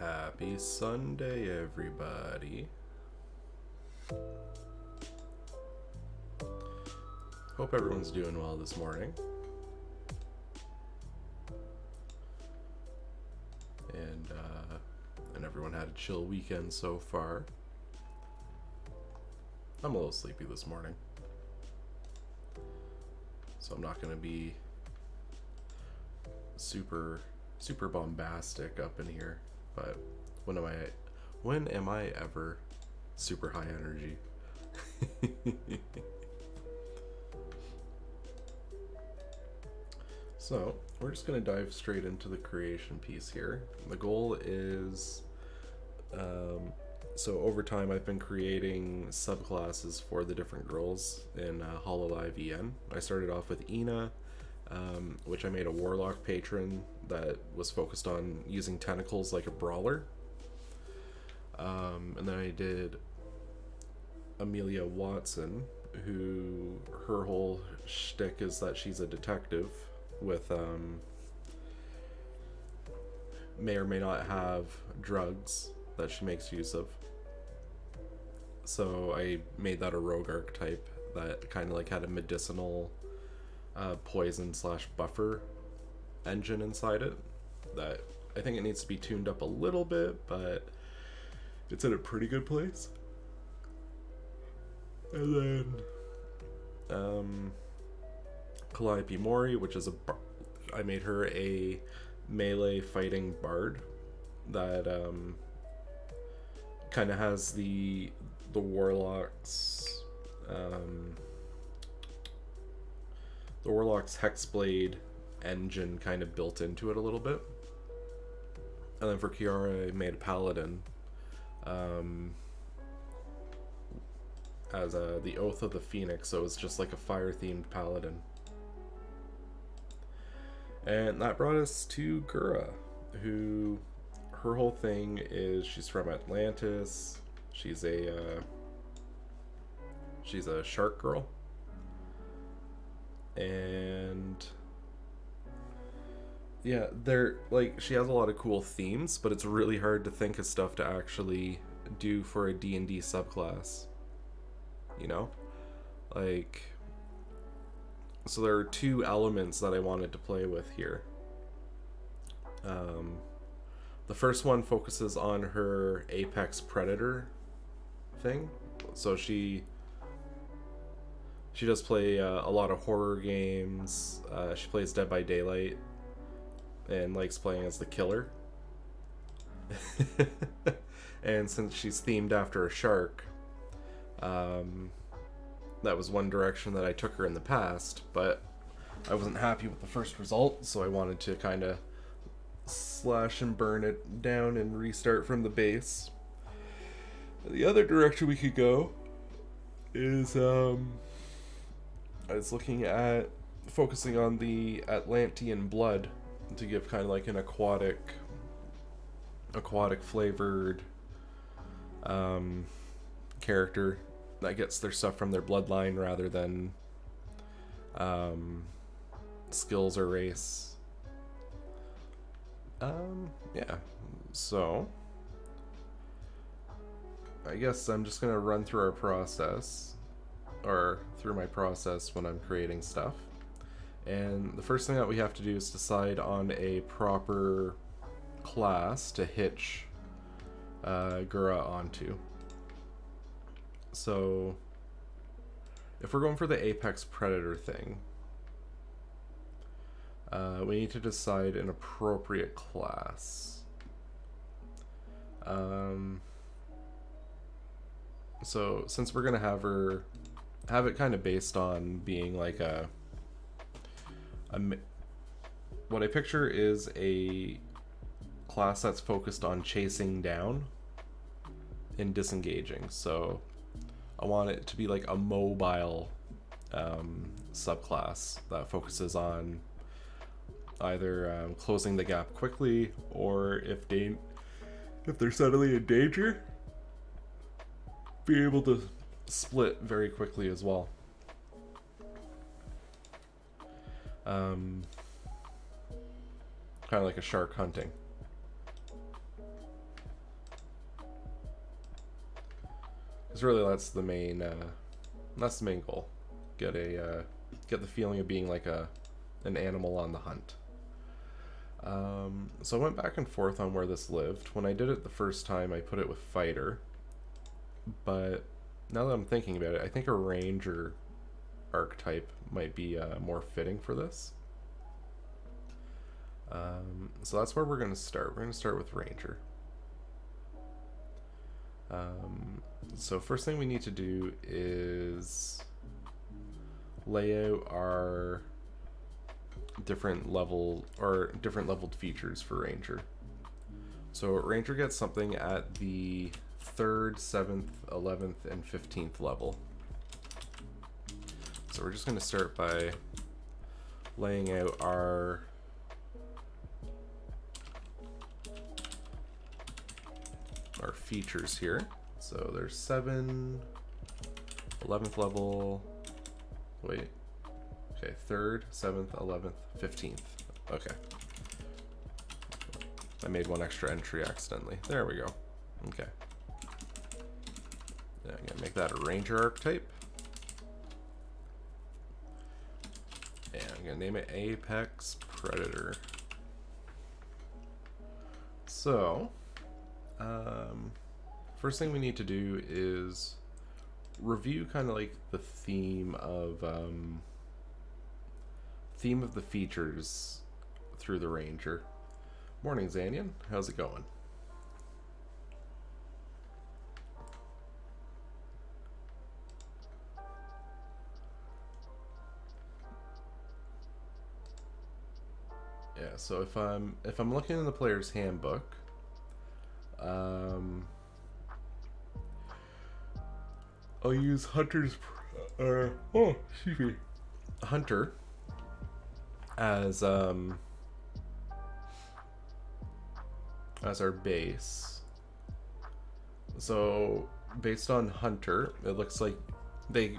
Happy Sunday, everybody. Hope everyone's doing well this morning. And everyone had a chill weekend so far. I'm a little sleepy this morning, so I'm not going to be super bombastic up in here. But when am I ever super high energy? So we're just going to dive straight into the creation piece here. The goal is, so over time I've been creating subclasses for the different girls in Hololive EN. I started off with Ina, which I made a warlock patron that was focused on using tentacles like a brawler. And then I did Amelia Watson, who her whole shtick is that she's a detective with may or may not have drugs that she makes use of. So I made that a rogue archetype that kind of like had a medicinal poison / buffer engine inside it. That I think it needs to be tuned up a little bit, but it's in a pretty good place. And then Calliope Mori, which is I made her a melee fighting bard that kind of has the warlock's hexblade engine kind of built into it a little bit. And then for Kiara, I made a paladin as the Oath of the Phoenix, so it's just like a fire themed paladin. And that brought us to Gura, who her whole thing is she's from Atlantis. She's a shark girl, and yeah, they're like, she has a lot of cool themes, but it's really hard to think of stuff to actually do for a D&D subclass. You know, like. So there are two elements that I wanted to play with here. The first one focuses on her apex predator thing. So she does play a lot of horror games. She plays Dead by Daylight and likes playing as the killer. And since she's themed after a shark, that was one direction that I took her in the past, but I wasn't happy with the first result, so I wanted to kind of slash and burn it down and restart from the base. The other direction we could go is I was looking at focusing on the Atlantean blood to give kind of like an aquatic flavored character that gets their stuff from their bloodline rather than skills or race. Yeah. So I guess I'm just gonna run through our process, or through my process when I'm creating stuff. And the first thing that we have to do is decide on a proper class to hitch Gura onto. So if we're going for the apex predator thing, we need to decide an appropriate class. So since we're gonna have it kind of based on being like what I picture is a class that's focused on chasing down and disengaging. So I want it to be like a mobile subclass that focuses on either closing the gap quickly, or if they're suddenly in danger, be able to split very quickly as well. Kind of like a shark hunting. So really, that's the main goal. Get the feeling of being like an animal on the hunt. So I went back and forth on where this lived. When I did it the first time, I put it with fighter, but now that I'm thinking about it, I think a ranger archetype might be more fitting for this. So that's where we're going to start. We're going to start with ranger. So first thing we need to do is lay out our different leveled features for ranger. So ranger gets something at the 3rd, 7th, 11th, and 15th level. So we're just going to start by laying out our features here. So there's 7, 11th level, wait, okay, 3rd, 7th, 11th, 15th. Okay. I made one extra entry accidentally. There we go. Okay. Yeah, I'm gonna make that a ranger archetype. And I'm gonna name it Apex Predator. So, first thing we need to do is review kind of like the theme of the features through the ranger. Morning, Zanyan. How's it going? Yeah, so if I'm looking in the player's handbook, I'll use Hunter's Hunter as our base. So based on Hunter, it looks like they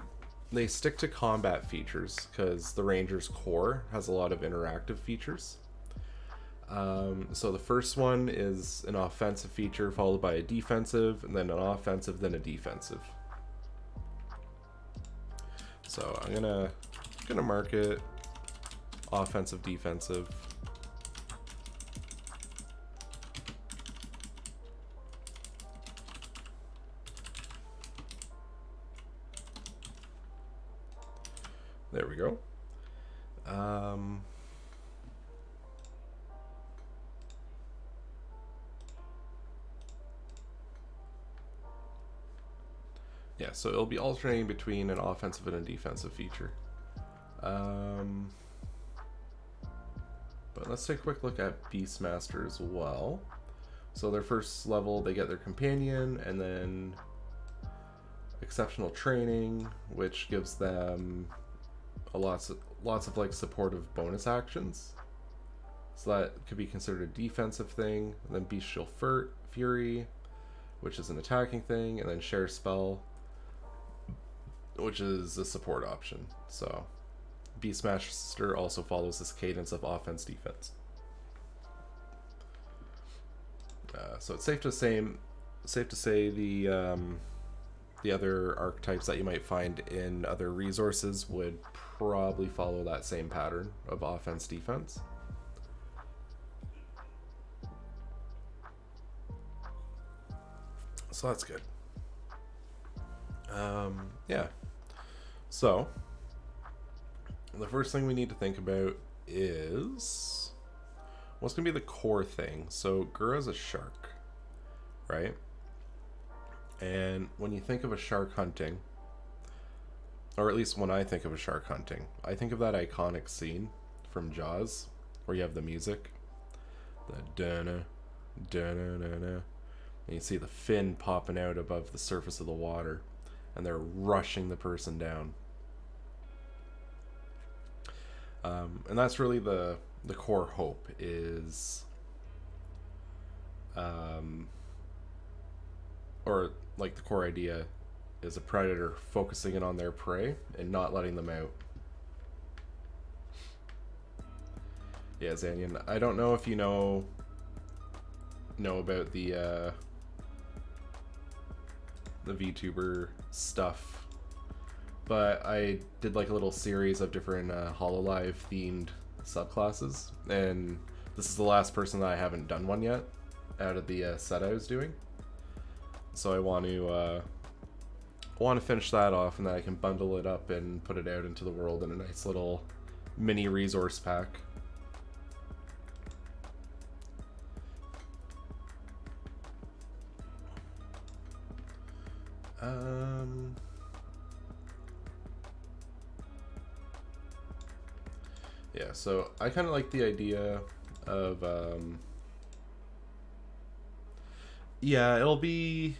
stick to combat features because the Ranger's core has a lot of interactive features. So the first one is an offensive feature followed by a defensive, and then an offensive, then a defensive. So I'm gonna mark it offensive, defensive. There we go. Yeah, so it'll be alternating between an offensive and a defensive feature. But let's take a quick look at Beastmaster as well. So their first level, they get their companion, and then exceptional training, which gives them lots of like supportive bonus actions. So that could be considered a defensive thing. And then Bestial Fury, which is an attacking thing, and then Share Spell, which is a support option. So Beastmaster also follows this cadence of offense defense. So it's safe to say the other archetypes that you might find in other resources would probably follow that same pattern of offense defense. So that's good. Yeah. So the first thing we need to think about is what's going to be the core thing. So Gura's a shark, right? And when you think of a shark hunting, or at least when I think of a shark hunting, I think of that iconic scene from Jaws where you have the music, the da-na, da-na-na-na, and you see the fin popping out above the surface of the water, and they're rushing the person down. And that's really the core hope is, or like the core idea is a predator focusing in on their prey and not letting them out. Yeah, Zanyan, I don't know if you know the VTuber stuff, but I did like a little series of different Hololive themed subclasses, and this is the last person that I haven't done one yet out of the set I was doing. So I want to finish that off, and then I can bundle it up and put it out into the world in a nice little mini resource pack. Yeah, so I kind of like the idea of, yeah, it'll be,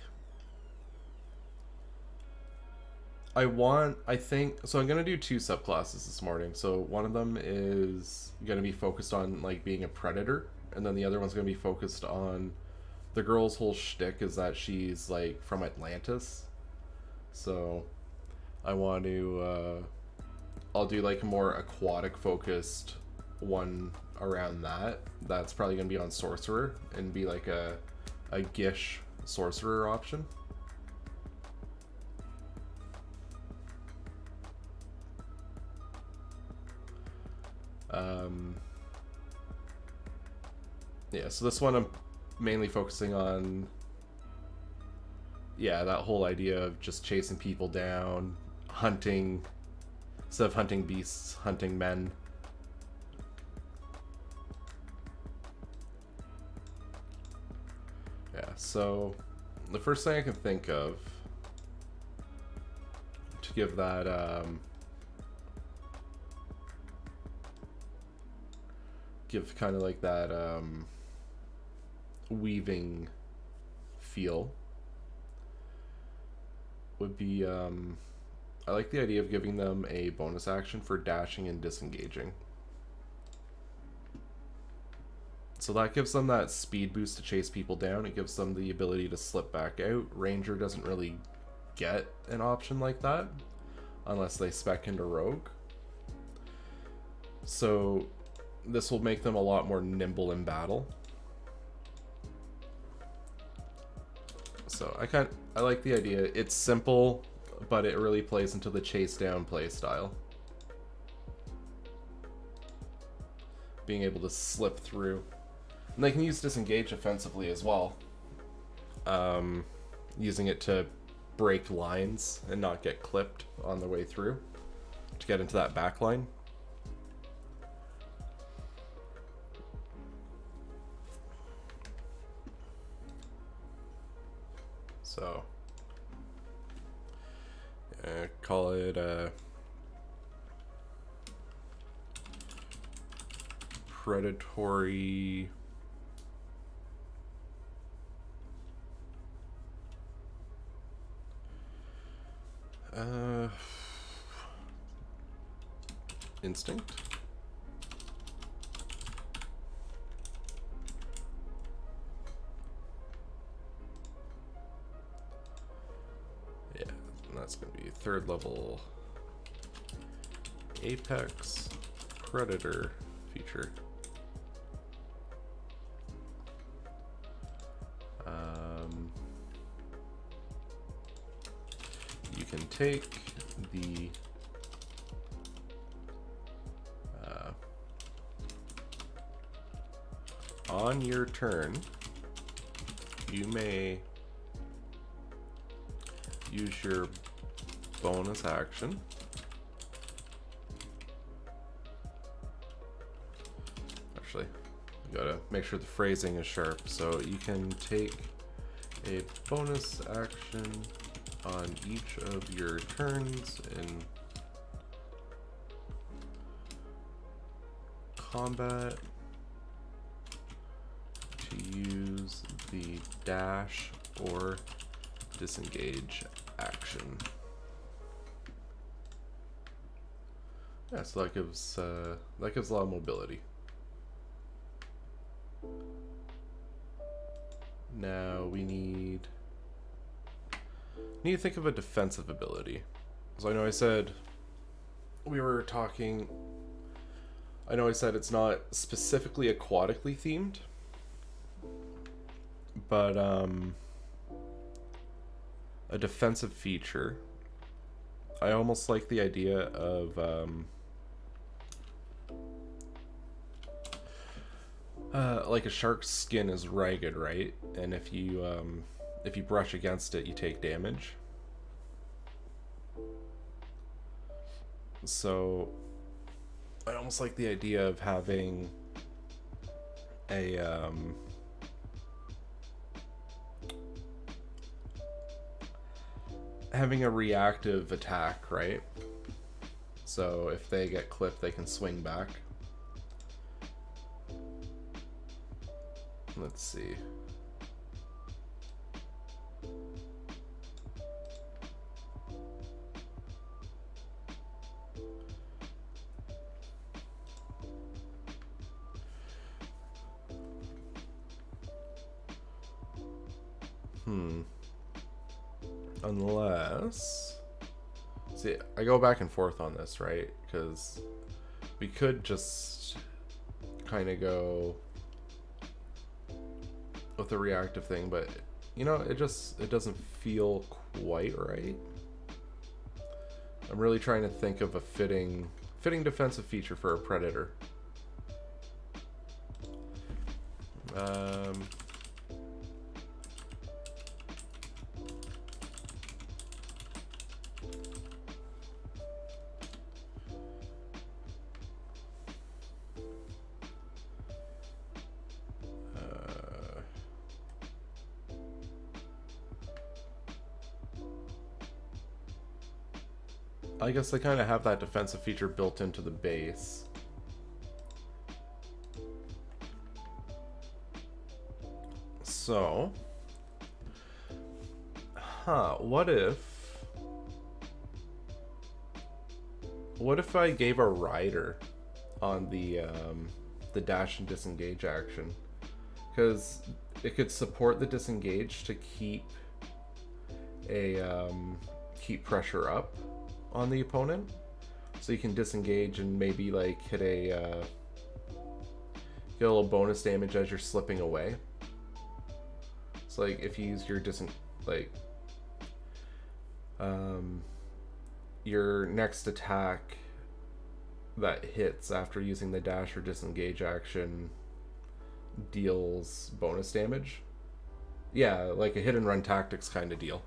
I think, so I'm going to do 2 subclasses this morning. So one of them is going to be focused on, like, being a predator, and then the other one's going to be focused on, the girl's whole shtick is that she's, like, from Atlantis. So I want to, I'll do, like, a more aquatic focused one around that. That's probably going to be on Sorcerer, and be, like, a Gish Sorcerer option. Yeah, so this one I'm mainly focusing on, yeah, that whole idea of just chasing people down, hunting, instead of hunting beasts, hunting men. Yeah, so the first thing I can think of to give that, give kind of like that, weaving feel would be, I like the idea of giving them a bonus action for dashing and disengaging. So that gives them that speed boost to chase people down. It gives them the ability to slip back out. Ranger doesn't really get an option like that unless they spec into Rogue. So this will make them a lot more nimble in battle. So I like the idea. It's simple, but it really plays into the chase down play style. Being able to slip through. And they can use disengage offensively as well. Using it to break lines and not get clipped on the way through to get into that back line. So, call it predatory instinct. Yeah, and that's going to be 3rd level Apex Predator feature. You can take the on your turn, you may use your bonus action actually, you gotta make sure the phrasing is sharp. So you can take a bonus action on each of your turns in combat to use the dash or disengage action. Yeah, so that gives a lot of mobility. Now we need to think of a defensive ability. So I know I said it's not specifically aquatically themed, but a defensive feature. I almost like the idea of like a shark's skin is ragged, right? And if you brush against it, you take damage. So I almost like the idea of having a reactive attack, right? So if they get clipped, they can swing back. Let's see. Unless... See, I go back and forth on this, right? Because we could just kind of go with the reactive thing, but you know, it doesn't feel quite right. I'm really trying to think of a fitting defensive feature for a predator. I guess they kind of have that defensive feature built into the base. So, what if I gave a rider on the dash and disengage action? Because it could support the disengage to keep pressure up on the opponent, so you can disengage and maybe like hit get a little bonus damage as you're slipping away. So like if you use your your next attack that hits after using the dash or disengage action deals bonus damage. Yeah, like a hit and run tactics kind of deal.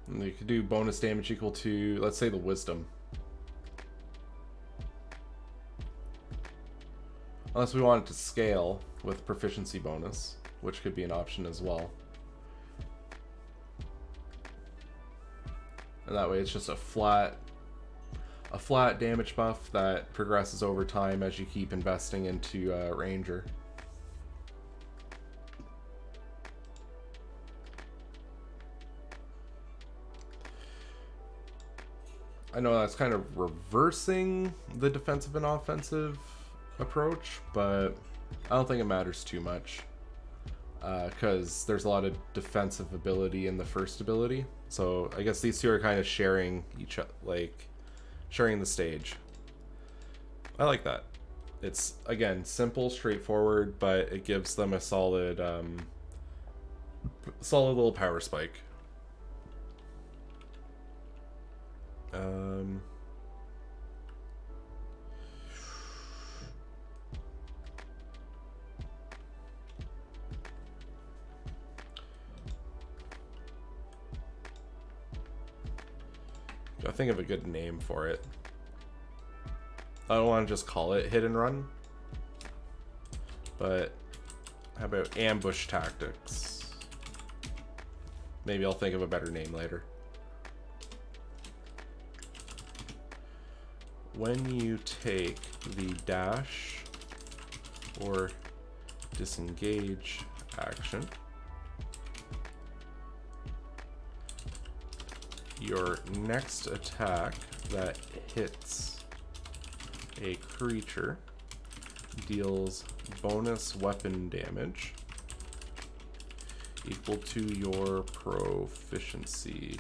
And you could do bonus damage equal to, let's say, the wisdom. Unless we want it to scale with proficiency bonus, which could be an option as well. And that way it's just a flat damage buff that progresses over time as you keep investing into Ranger. I know that's kind of reversing the defensive and offensive approach, but I don't think it matters too much. Because there's a lot of defensive ability in the first ability. So I guess these two are kind of sharing sharing the stage. I like that. It's, again, simple, straightforward, but it gives them a solid little power spike. I think of a good name for it. I don't want to just call it hit and run, but how about ambush tactics? Maybe I'll think of a better name later. When you take the dash or disengage action, your next attack that hits a creature deals bonus weapon damage equal to your proficiency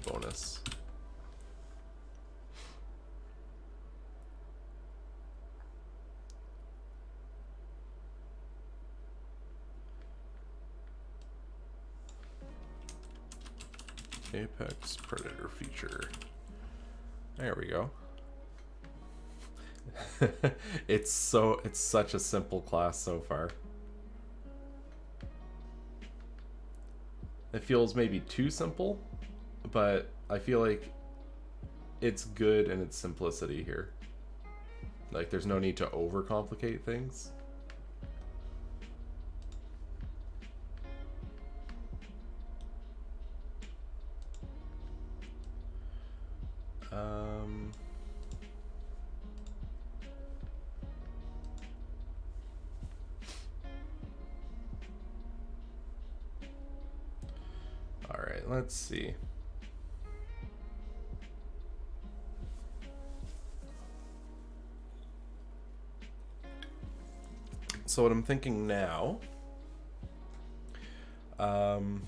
bonus. Apex Predator feature. There we go. It's such a simple class so far. It feels maybe too simple, but I feel like it's good in its simplicity here. Like, there's no need to overcomplicate things. All right, let's see. So what I'm thinking now, I'm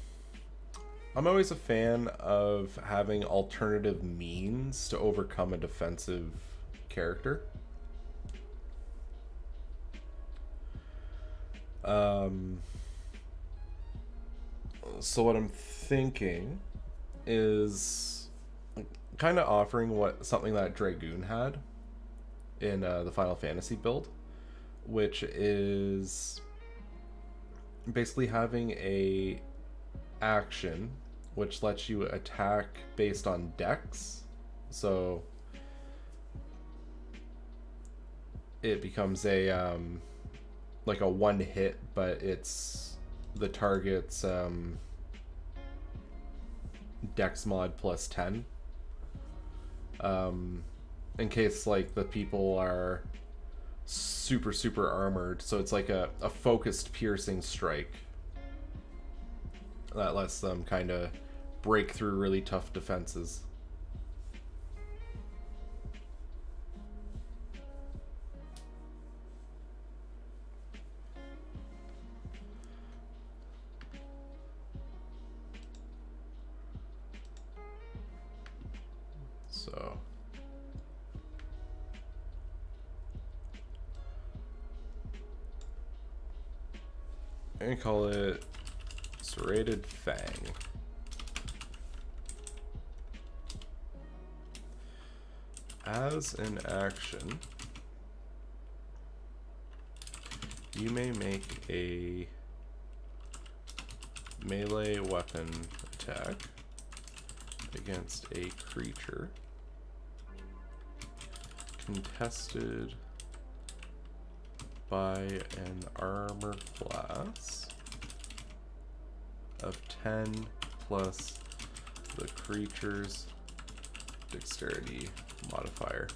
always a fan of having alternative means to overcome a defensive character. So what I'm thinking is kind of offering something that Dragoon had in the Final Fantasy build, which is basically having a action which lets you attack based on dex. So it becomes a like a one hit, but it's the target's dex mod plus 10, in case like the people are super armored. So it's like a focused piercing strike that lets them kind of break through really tough defenses. So I'm gonna call it Serrated Fang. As an action, you may make a melee weapon attack against a creature contested by an armor class of 10 plus the creature's dexterity modifier.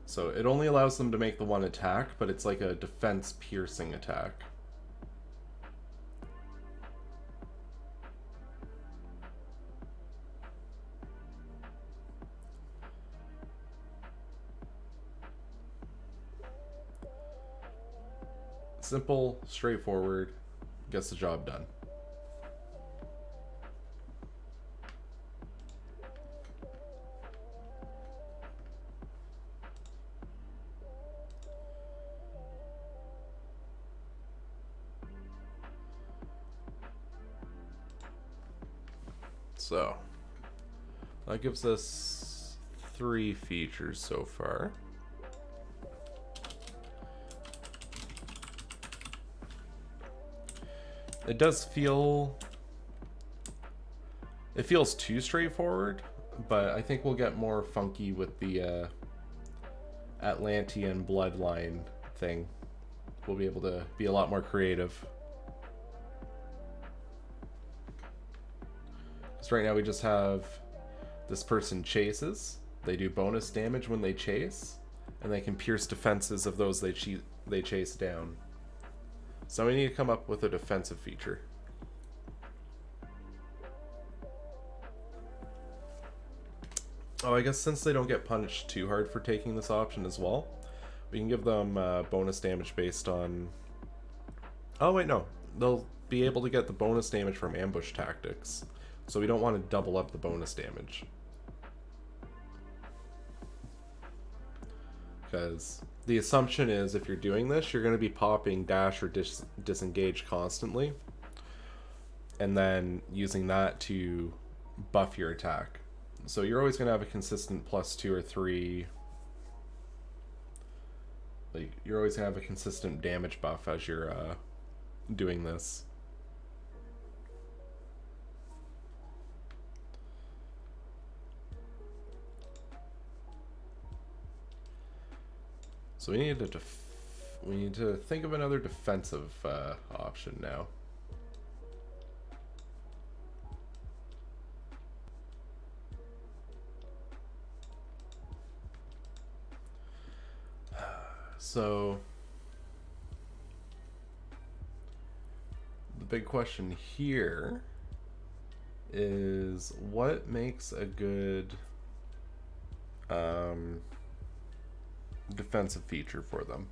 So it only allows them to make the one attack, but it's like a defense piercing attack. Simple, straightforward, gets the job done. So that gives us 3 features so far. It does feel... it feels too straightforward, but I think we'll get more funky with the Atlantean bloodline thing. We'll be able to be a lot more creative. So right now we just have this person chases. They do bonus damage when they chase, and they can pierce defenses of those they chase down. So we need to come up with a defensive feature. Oh, I guess since they don't get punished too hard for taking this option as well, we can give them bonus damage based on... oh wait, no. They'll be able to get the bonus damage from ambush tactics. So we don't want to double up the bonus damage. because the assumption is if you're doing this, you're going to be popping dash or disengage constantly, and then using that to buff your attack. So you're always going to have a consistent +2 or 3. Like, you're always going to have a consistent damage buff as you're doing this. So we need to think of another defensive option now. So the big question here is what makes a good defensive feature for them.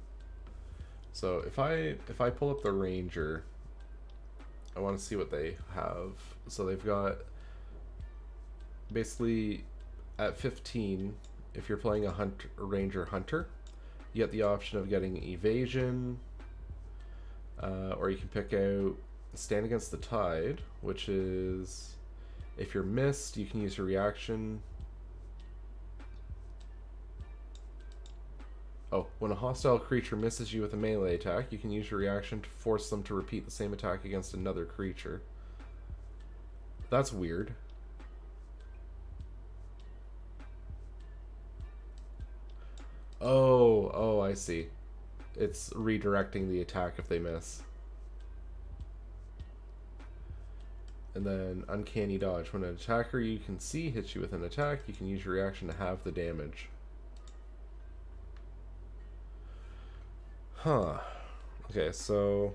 So if I pull up the Ranger, I want to see what they have. So they've got basically at 15, if you're playing a Ranger Hunter, you get the option of getting evasion, or you can pick out Stand Against the Tide, which is if you're missed, you can use your reaction. Oh, when a hostile creature misses you with a melee attack, you can use your reaction to force them to repeat the same attack against another creature. That's weird. Oh, I see. It's redirecting the attack if they miss. And then Uncanny Dodge. When an attacker you can see hits you with an attack, you can use your reaction to halve the damage. Huh. Okay, so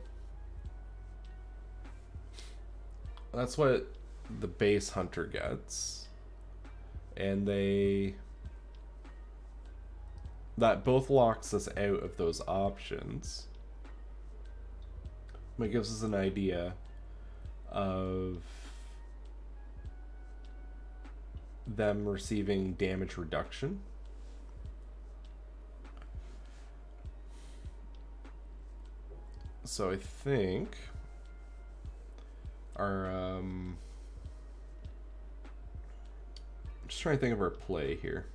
that's what the base Hunter gets. And that both locks us out of those options. It gives us an idea of them receiving damage reduction. So I think our just trying to think of our play here.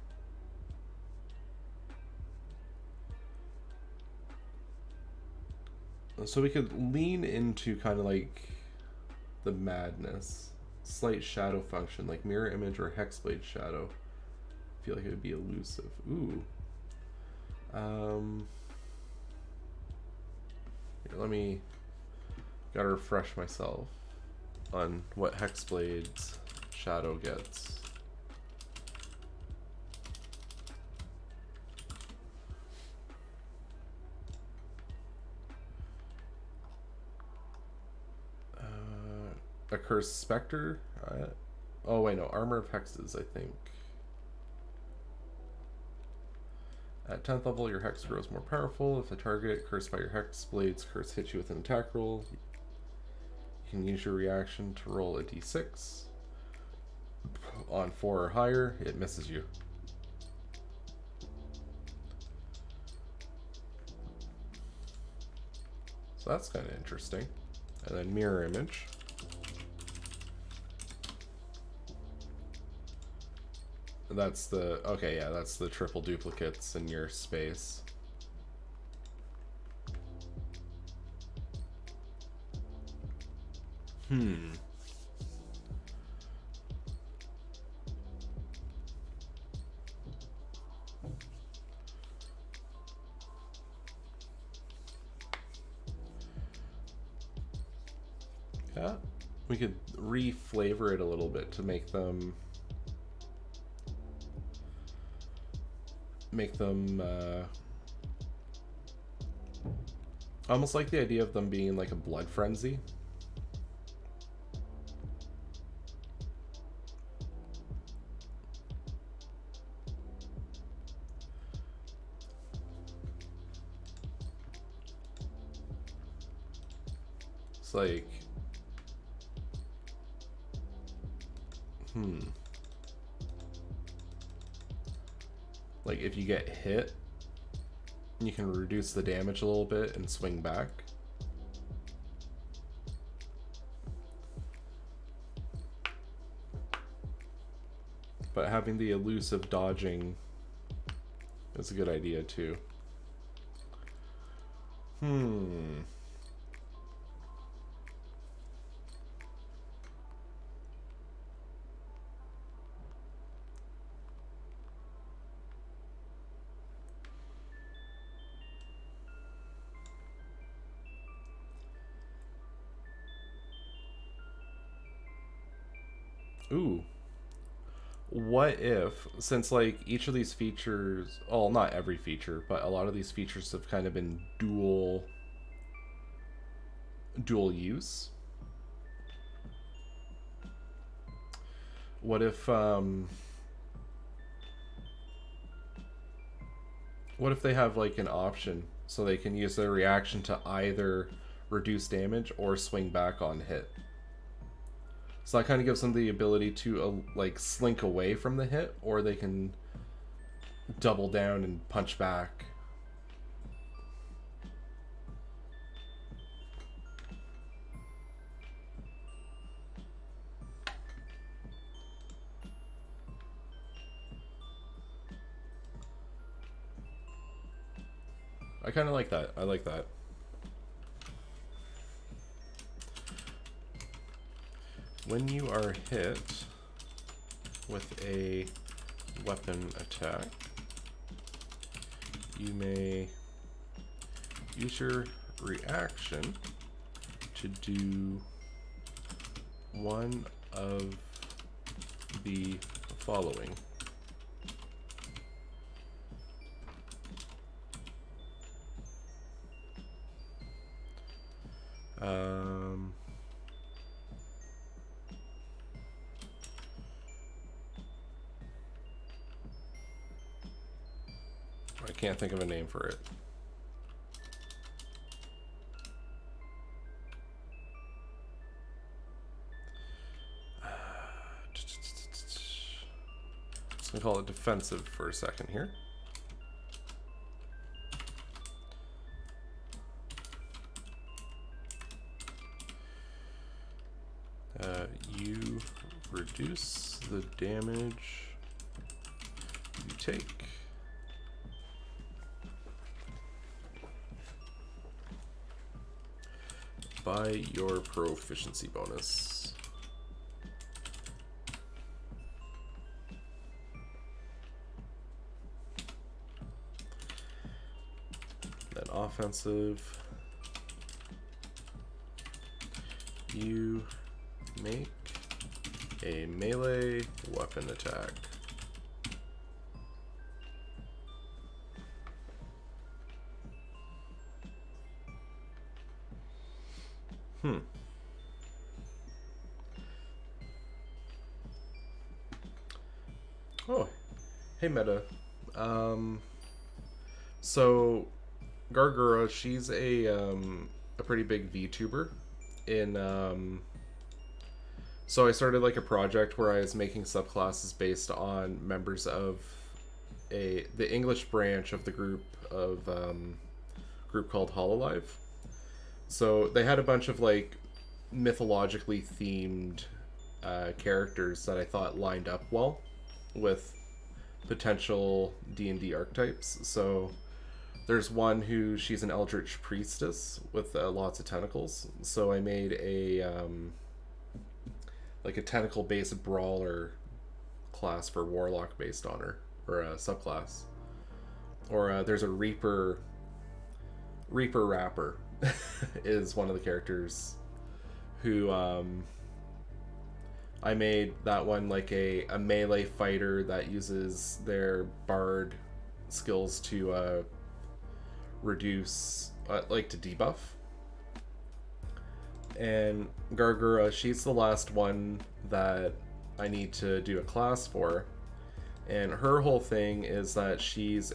So we could lean into kind of like the madness, slight shadow function, like mirror image or hexblade shadow. I feel like it would be elusive. Ooh. Here, gotta refresh myself on what hexblade's shadow gets. A Cursed Spectre. Oh wait, no, Armor of Hexes, I think. At 10th level, your hex grows more powerful. If a target cursed by your hex blade's curse hits you with an attack roll, you can use your reaction to roll a d6. On 4 or higher, it misses you. So that's kind of interesting. And then mirror image. That's the, okay, yeah, that's the triple duplicates in your space. Yeah, we could re-flavor it a little bit to make them almost like the idea of them being like a blood frenzy. It's like like if you get hit, You can reduce the damage a little bit and swing back. But having the elusive dodging is a good idea too. Ooh. What if, since like each of these features, well, not every feature, but a lot of these features have kind of been dual use. What if they have like an option so they can use their reaction to either reduce damage or swing back on hit? So that kind of gives them the ability to like slink away from the hit, or they can double down and punch back. I kind of like that. I like that. When you are hit with a weapon attack, you may use your reaction to do one of the following. I can't think of a name for it. Just gonna call it defensive for a second here. You reduce the damage you take by your proficiency bonus. Then offensive, you make a melee weapon attack. Oh, hey Meta. So Gura, she's a pretty big VTuber in so I started like a project where I was making subclasses based on members of the English branch of the group called Hololive. So they had a bunch of like mythologically themed characters that I thought lined up well with potential D&D archetypes. So there's one who she's an eldritch priestess with lots of tentacles. So I made a like a tentacle based brawler class for warlock based on her, or a subclass. Or there's a Reaper Rapper is one of the characters who I made that one like a melee fighter that uses their bard skills to reduce like to debuff. And Gura, she's the last one that I need to do a class for, and her whole thing is that she's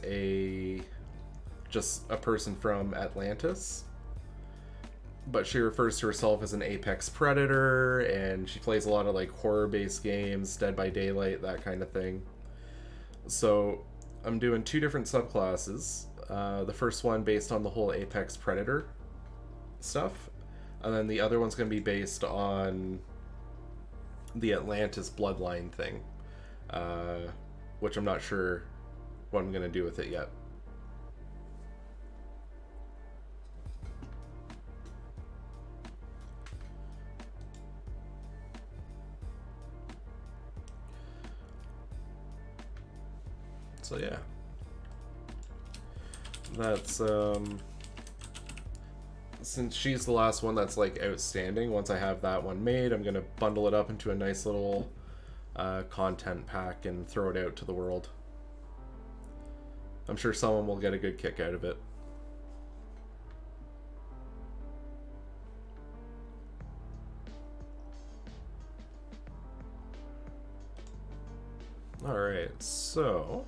just a person from Atlantis, but she refers to herself as an apex predator, and she plays a lot of like horror-based games, Dead by Daylight, that kind of thing. So I'm doing two different subclasses. The first one based on the whole Apex Predator stuff, and then the other one's going to be based on the Atlantis Bloodline thing, which I'm not sure what I'm going to do with it yet. So yeah, that's since she's the last one that's like outstanding. Once I have that one made, I'm gonna bundle it up into a nice little content pack and throw it out to the world. I'm sure someone will get a good kick out of it. Alright, so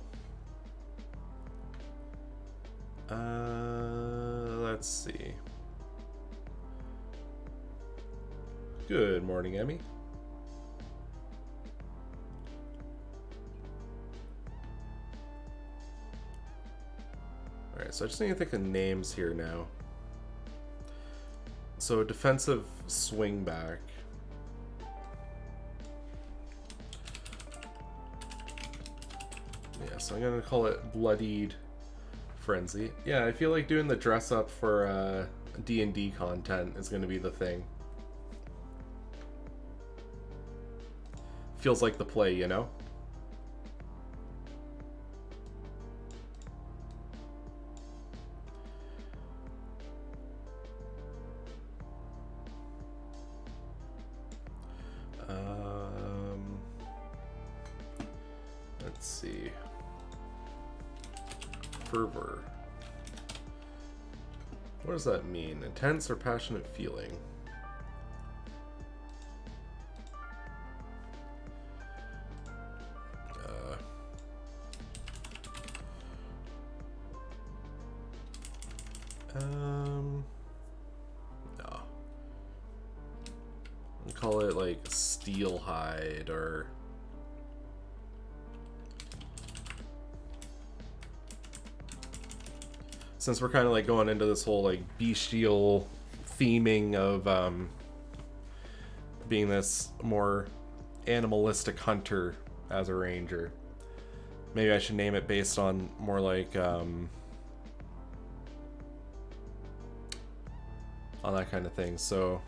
let's see. Good morning, Emmy. Alright, so I just need to think of names here now. So defensive swing back. Yeah, so I'm gonna call it Bloodied Frenzy. Yeah, I feel like doing the dress up for D&D content is gonna be the thing. Feels like the play, you know? Let's see. Fervor. What does that mean? Intense or passionate feeling? No. We'll call it like Steelhide or since we're kind of like going into this whole like bestial theming of being this more animalistic hunter as a ranger, maybe I should name it based on more like on that kind of thing. So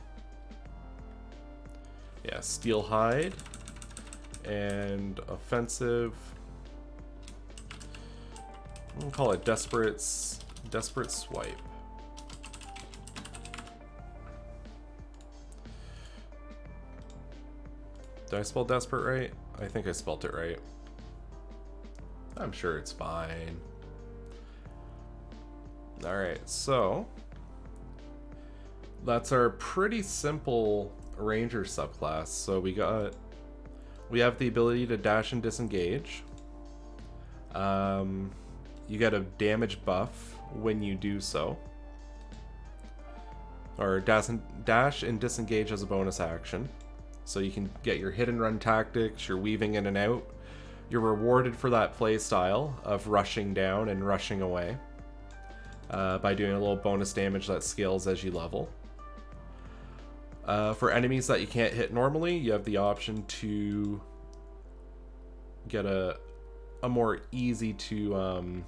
yeah, Steelhide and offensive. We'll call it Desperate Swipe. Did I spell desperate right? I think I spelled it right. I'm sure it's fine. Alright, so that's our pretty simple ranger subclass. So we have the ability to dash and disengage. You get a damage buff when you do so. Or dash and disengage as a bonus action. So you can get your hit and run tactics, you're weaving in and out. You're rewarded for that play style of rushing down and rushing away by doing a little bonus damage that scales as you level. For enemies that you can't hit normally, you have the option to get a more easy to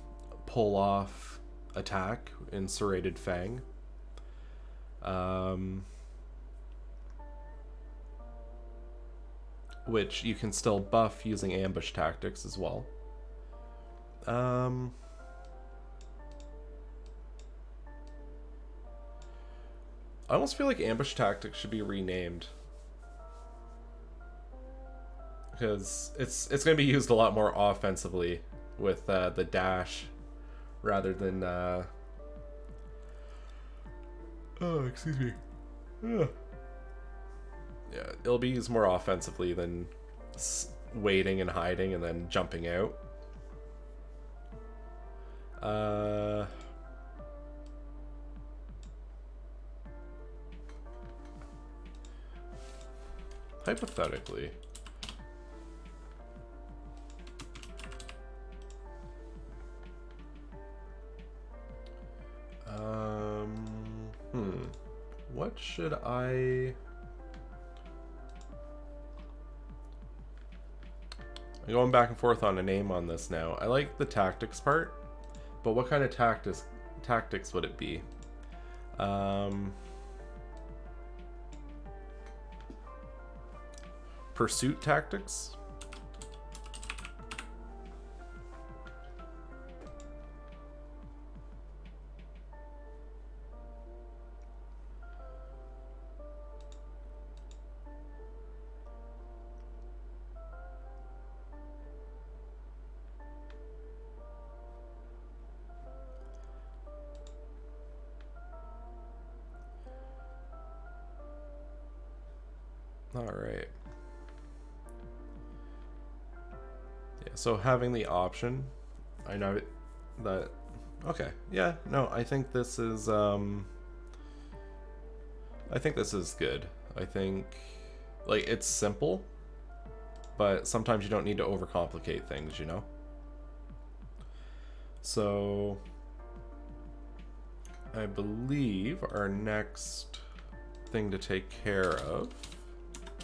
pull off attack in Serrated Fang. Which you can still buff using ambush tactics as well. I almost feel like ambush tactics should be renamed, because it's going to be used a lot more offensively with the dash rather than oh, excuse me. Ugh. Yeah, it'll be used more offensively than waiting and hiding and then jumping out. Hypothetically, what should I... I'm going back and forth on a name on this now. I like the tactics part, but what kind of tactics would it be? Pursuit tactics? All right. Yeah, so having the option, I know that, okay, yeah, no, I think this is good. I think, like, it's simple, but sometimes you don't need to overcomplicate things, you know? So, I believe our next thing to take care of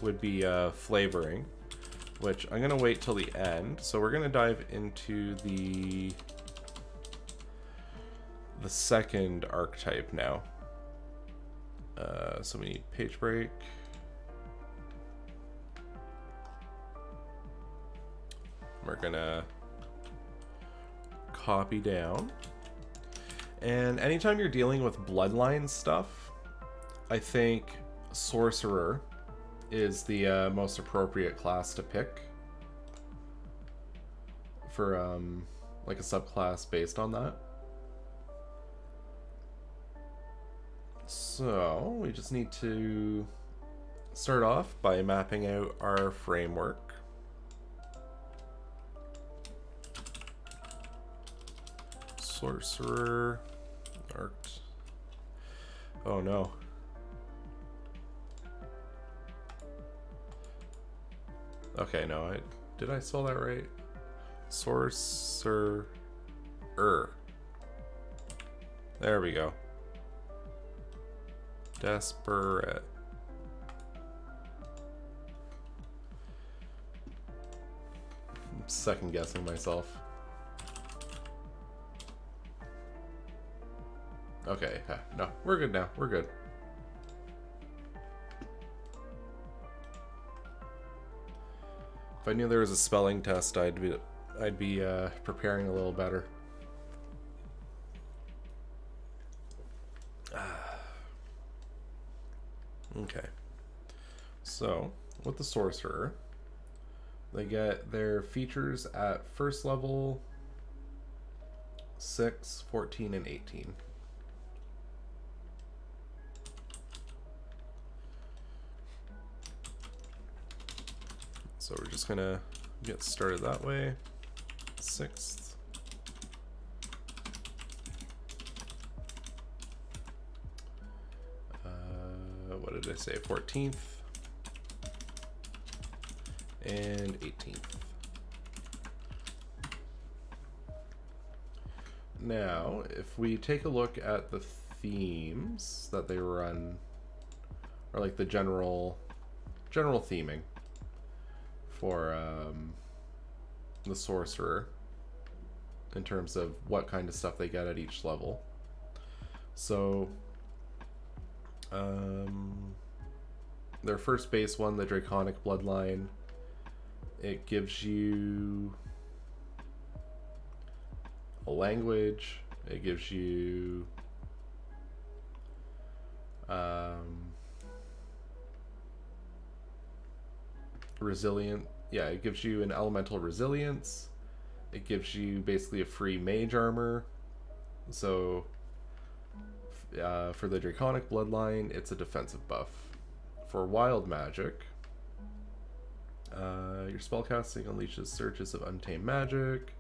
would be flavoring, which I'm gonna wait till the end. So we're gonna dive into the second archetype now. So we need page break. We're gonna copy down. And anytime you're dealing with bloodline stuff, I think sorcerer is the most appropriate class to pick for like a subclass based on that. So we just need to start off by mapping out our framework. Sorcerer, art. Oh no. Okay, no, did I spell that right? Sorcerer. There we go. Desperate. I'm second guessing myself. Okay, no, we're good now. We're good. If I knew there was a spelling test, I'd be preparing a little better. Okay. So, with the sorcerer, they get their features at first level 6, 14, and 18. So we're just gonna get started that way. 6th. What did I say? 14th. And 18th. Now, if we take a look at the themes that they run, or like the general theming for the sorcerer in terms of what kind of stuff they get at each level. So their first base one, the Draconic Bloodline, it gives you a language, it gives you resilient, yeah, it gives you an elemental resilience. It gives you basically a free mage armor. So for the Draconic Bloodline, it's a defensive buff. For wild magic, your spellcasting unleashes surges of untamed magic.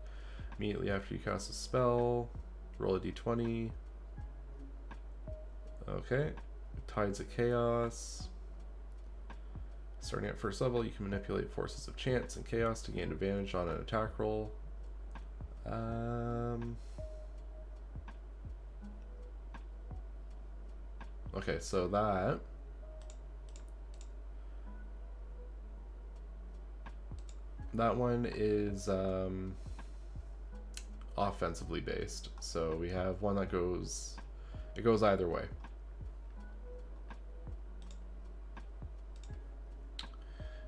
Immediately after you cast a spell, roll a d20. Okay. Tides of Chaos. Starting at first level, you can manipulate forces of chance and chaos to gain advantage on an attack roll. Okay, so that one is offensively based. So we have one that goes, it goes either way.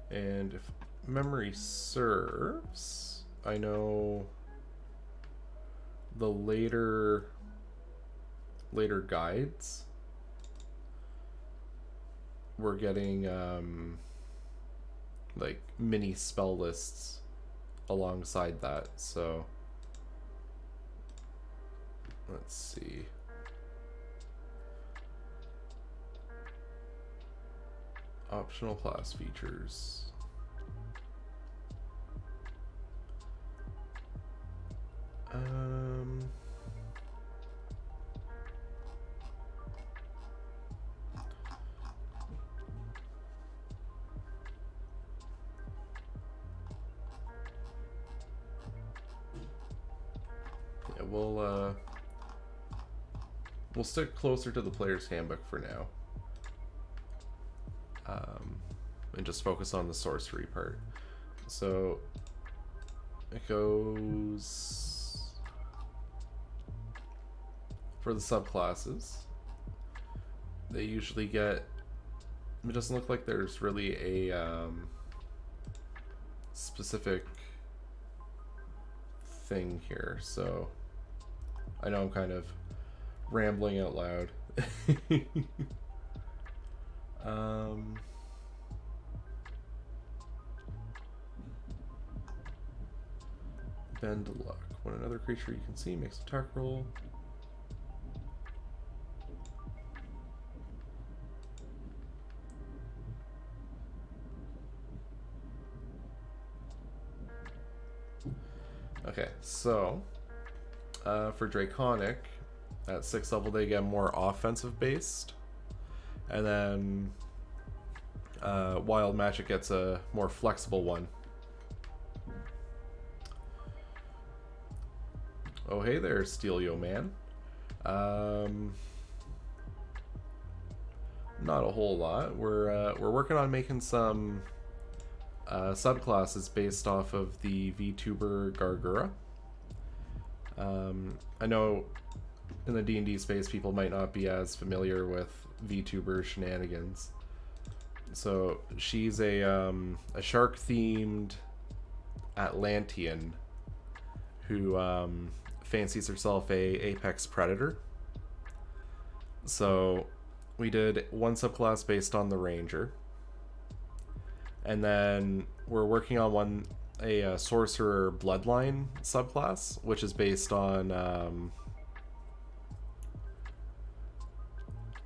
And if memory serves, I know the later guides we're getting like mini spell lists alongside that. So let's see. Optional class features. Yeah, we'll stick closer to the player's handbook for now. And just focus on the sorcery part. So it goes for the subclasses. They usually get, it doesn't look like there's really a specific thing here, so I know I'm kind of rambling out loud. Bend luck. When another creature you can see makes an attack roll. Okay, so for Draconic, at 6th level they get more offensive based, and then Wild Magic gets a more flexible one. Oh hey there, Steelio Man. Not a whole lot. We're working on making some subclasses based off of the VTuber Gura. I know in the D&D space people might not be as familiar with VTuber shenanigans. So she's a shark themed Atlantean who fancies herself a apex predator. So we did one subclass based on the Ranger, and then we're working on a sorcerer bloodline subclass, which is based on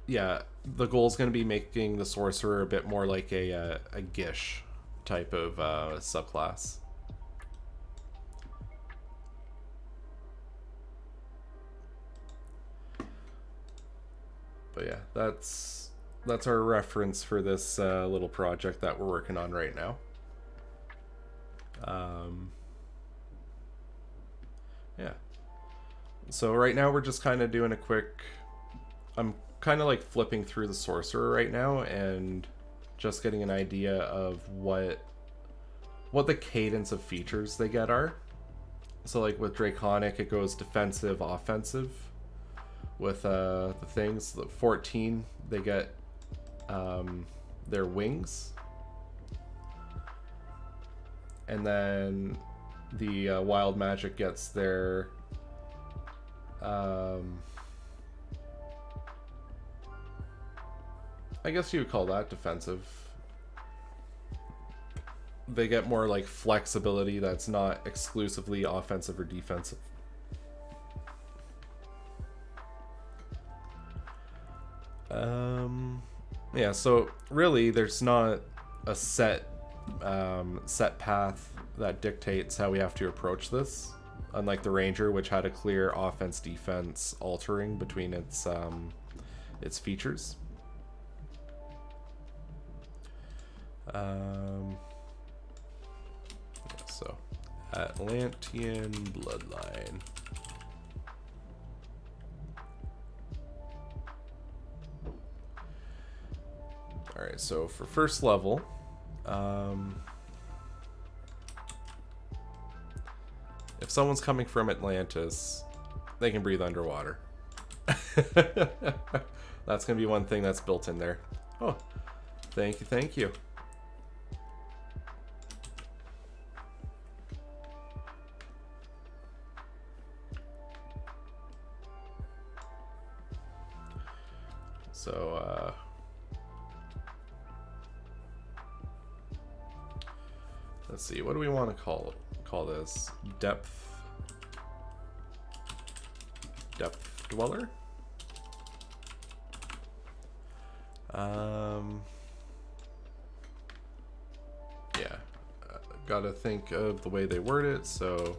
yeah, the goal is going to be making the sorcerer a bit more like a Gish type of subclass. But yeah, that's our reference for this little project that we're working on right now. Yeah. So right now we're just kind of doing a quick... I'm kind of like flipping through the sorcerer right now and just getting an idea of what the cadence of features they get are. So like with Draconic, it goes defensive, offensive. With the things, the 14, they get their wings, and then the Wild Magic gets their I guess you would call that defensive. They get more like flexibility that's not exclusively offensive or defensive. Yeah, so really there's not a set path that dictates how we have to approach this, unlike the Ranger, which had a clear offense defense altering between its features. So Atlantean bloodline. Alright, so for first level, if someone's coming from Atlantis, they can breathe underwater. That's going to be one thing that's built in there. Oh, thank you, thank you. So, let's see, what do we want to call this? Depth dweller? Yeah, gotta think of the way they word it. So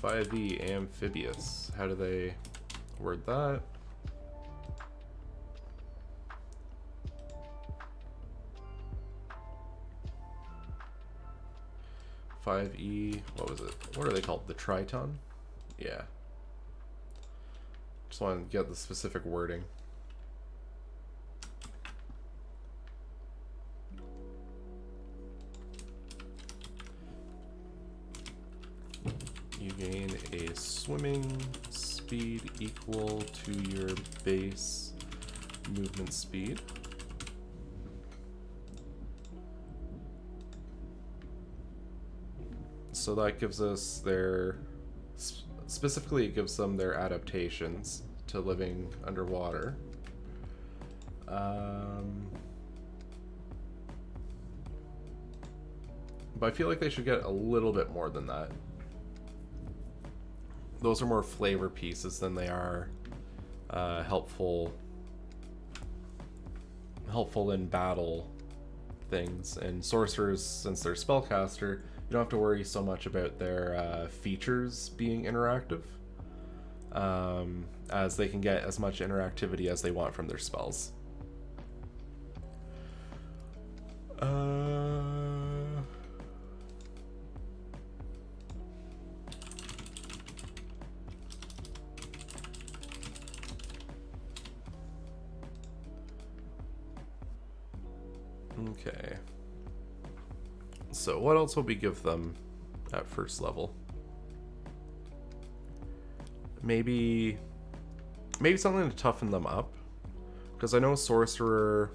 5e amphibious, how do they word that? What was it? What are they called? The Triton? Yeah. Just want to get the specific wording. You gain a swimming speed equal to your base movement speed. So that gives us their, specifically it gives them their adaptations to living underwater. But I feel like they should get a little bit more than that. Those are more flavor pieces than they are helpful in battle things. And sorcerers, since they're spellcaster, you don't have to worry so much about their features being interactive, as they can get as much interactivity as they want from their spells. Okay. So what else will we give them at first level? Maybe something to toughen them up, because I know sorcerer,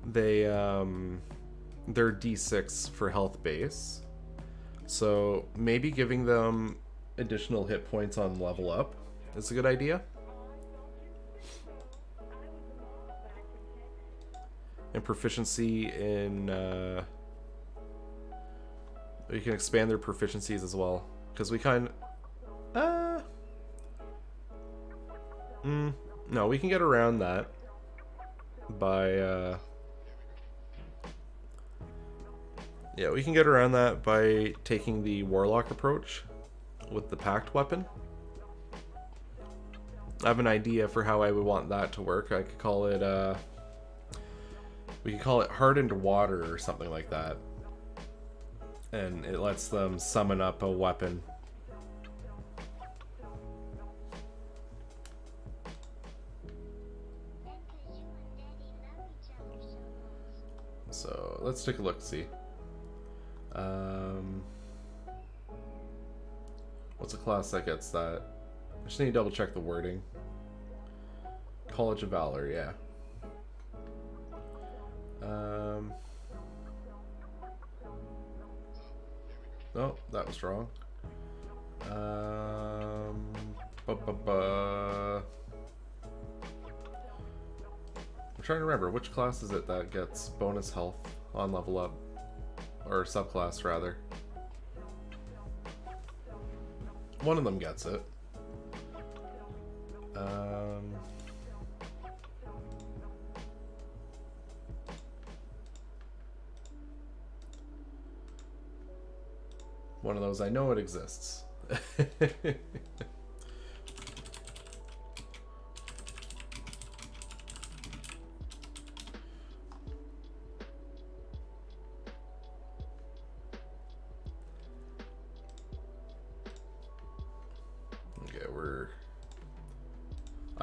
they're D6 for health base, so maybe giving them additional hit points on level up is a good idea. And proficiency in, we can expand their proficiencies as well, because we no, we can get around that by, yeah, we can get around that by taking the warlock approach with the pact weapon. I have an idea for how I would want that to work. I could call it, we could call it hardened water or something like that. And it lets them summon up a weapon. So let's take a look, see. What's a class that gets that? I just need to double check the wording. College of Valor, yeah. Oh, that was wrong. I'm trying to remember, which class is it that gets bonus health on level up? Or subclass, rather. One of them gets it. One of those, I know it exists.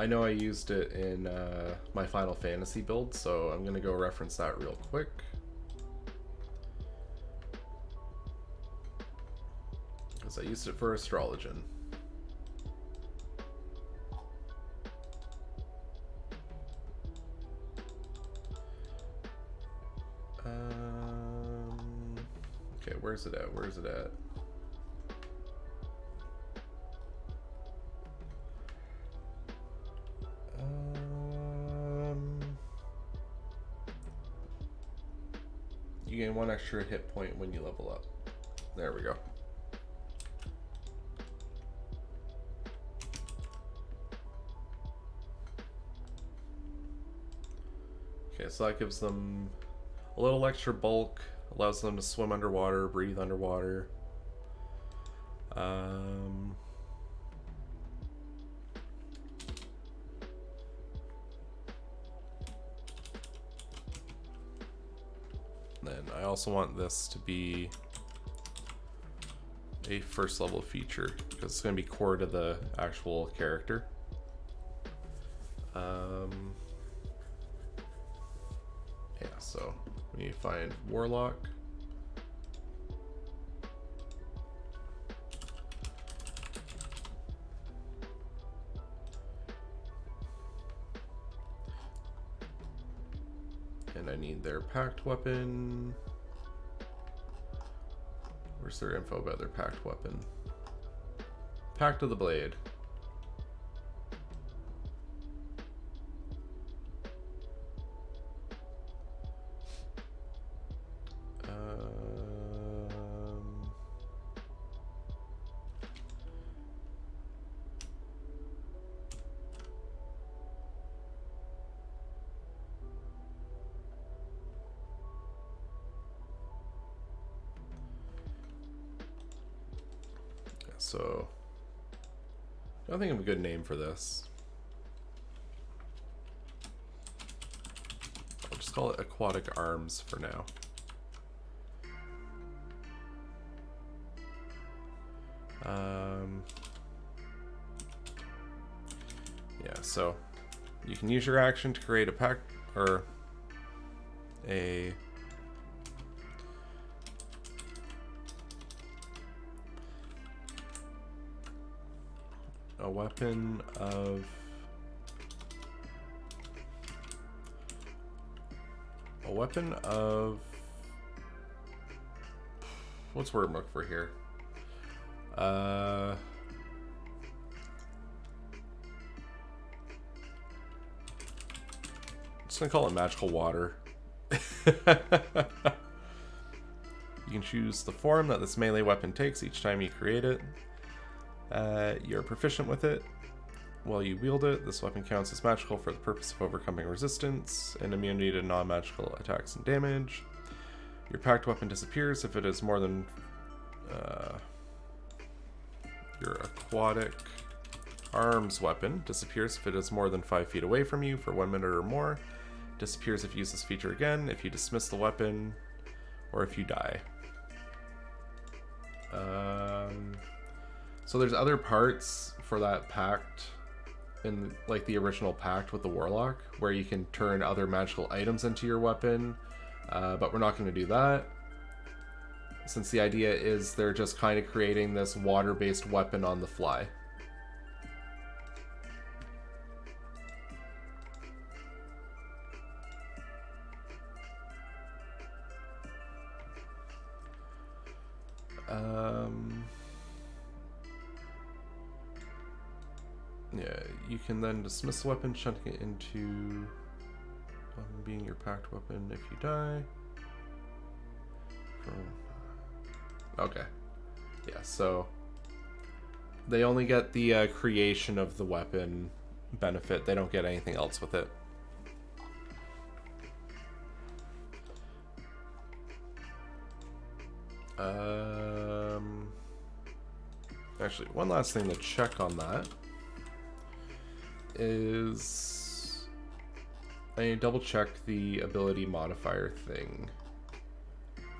I know I used it in my Final Fantasy build, so I'm going to go reference that real quick. Because I used it for Astrologian. Okay, where's it at? Where's it at? You gain 1 extra hit point when you level up. There we go. Okay, so that gives them a little extra bulk, allows them to swim underwater, breathe underwater. Then I also want this to be a first level feature because it's going to be core to the actual character. Yeah, so we find Warlock. And I need their packed weapon. Where's their info about their packed weapon? Pact of the Blade. So, I don't think of a good name for this. I'll just call it Aquatic Arms for now. Yeah, so you can use your action to create a pack or a weapon of what's the word I'm looking for here? Just gonna call it magical water. You can choose the form that this melee weapon takes each time you create it. You're proficient with it. While you wield it, this weapon counts as magical for the purpose of overcoming resistance and immunity to non-magical attacks and damage. Your packed weapon disappears if it is more than your aquatic arms weapon disappears if it is more than 5 feet away from you for 1 minute or more. Disappears if you use this feature again, if you dismiss the weapon, or if you die. So there's other parts for that pact in like the original pact with the Warlock where you can turn other magical items into your weapon, but we're not going to do that since the idea is they're just kind of creating this water-based weapon on the fly. Yeah, you can then dismiss the weapon, shunting it into being your packed weapon if you die. Okay. Yeah, so they only get the creation of the weapon benefit. They don't get anything else with it. Actually, one last thing to check on that is I need to double check the ability modifier thing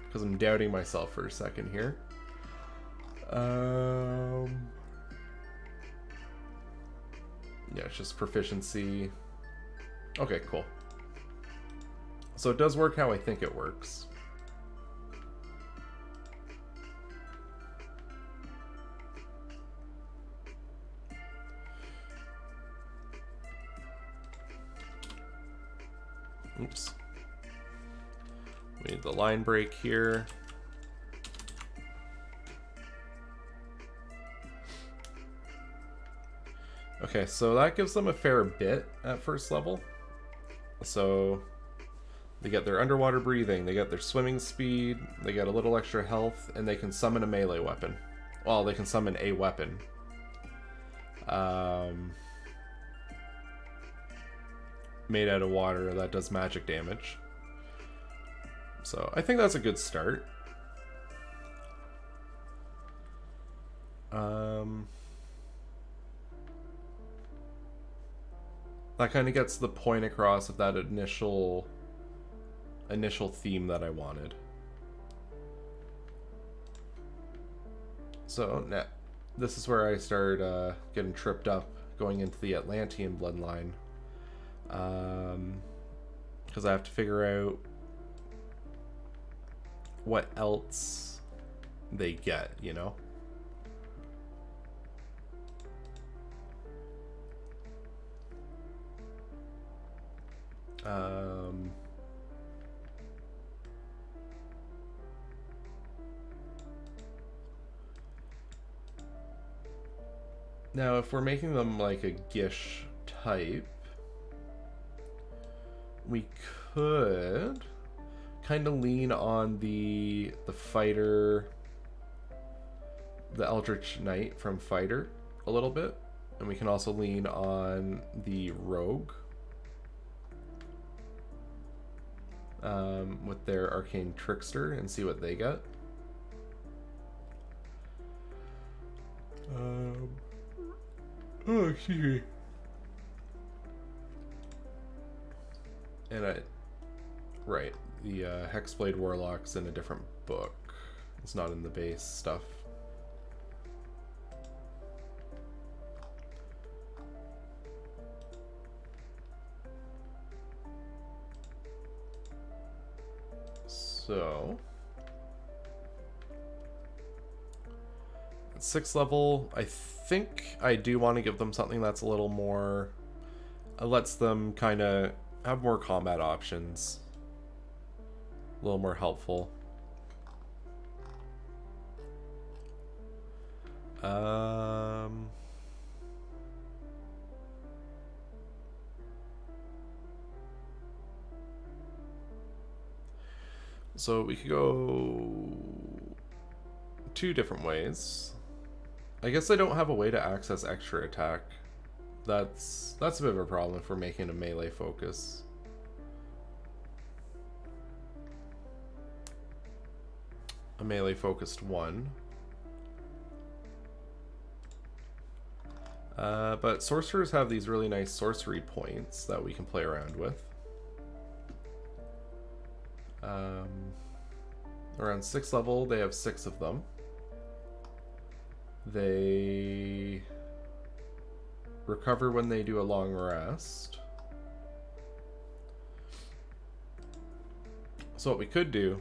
because I'm doubting myself for a second here. Yeah, it's just proficiency. Okay, cool. So it does work how I think it works. Oops. We need the line break here. Okay, so that gives them a fair bit at first level. So they get their underwater breathing, they get their swimming speed, they get a little extra health, and they can summon a melee weapon. Well, they can summon a weapon. Made out of water that does magic damage. So I think that's a good start. That kind of gets the point across of that initial theme that I wanted. So now, this is where I start getting tripped up going into the Atlantean bloodline. Because I have to figure out what else they get, you know? Now, if we're making them like a Gish type, we could kind of lean on the fighter, the Eldritch Knight from Fighter a little bit, and we can also lean on the Rogue with their Arcane Trickster and see what they get. Oh, excuse me. And right, the Hexblade Warlock's in a different book. It's not in the base stuff. So at 6th level, I think I do want to give them something that's a little more, lets them kind of have more combat options, a little more helpful. So we could go 2 different ways. I guess I don't have a way to access extra attack. That's a bit of a problem if we're making a melee focus. A melee focused one. But sorcerers have these really nice sorcery points that we can play around with. Around 6th level, they have 6 of them. They recover when they do a long rest. So what we could do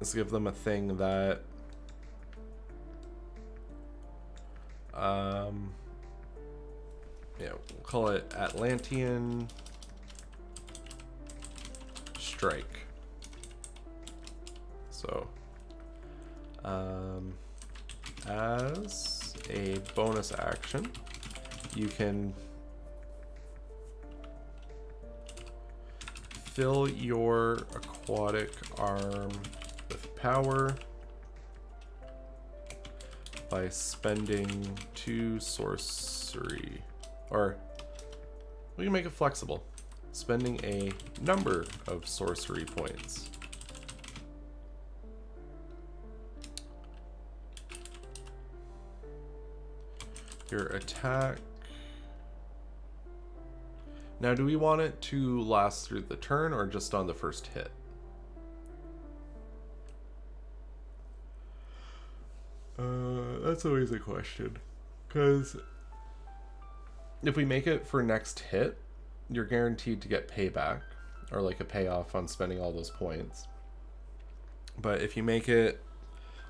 is give them a thing that yeah, we'll call it Atlantean Strike. So as a bonus action, you can fill your aquatic arm with power by spending 2 sorcery, or we can make it flexible, spending a number of sorcery points. Your attack. Now, do we want it to last through the turn or just on the first hit? That's always a question, because if we make it for next hit, you're guaranteed to get payback, or like a payoff on spending all those points. But if you make it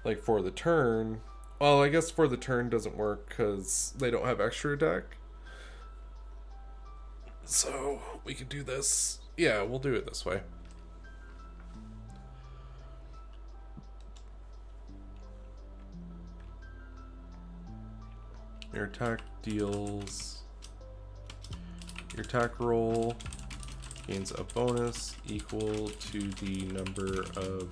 like for the turn, well, I guess for the turn doesn't work because they don't have extra attack. So we could do this. Yeah, we'll do it this way. Your attack deals. Your attack roll gains a bonus equal to the number of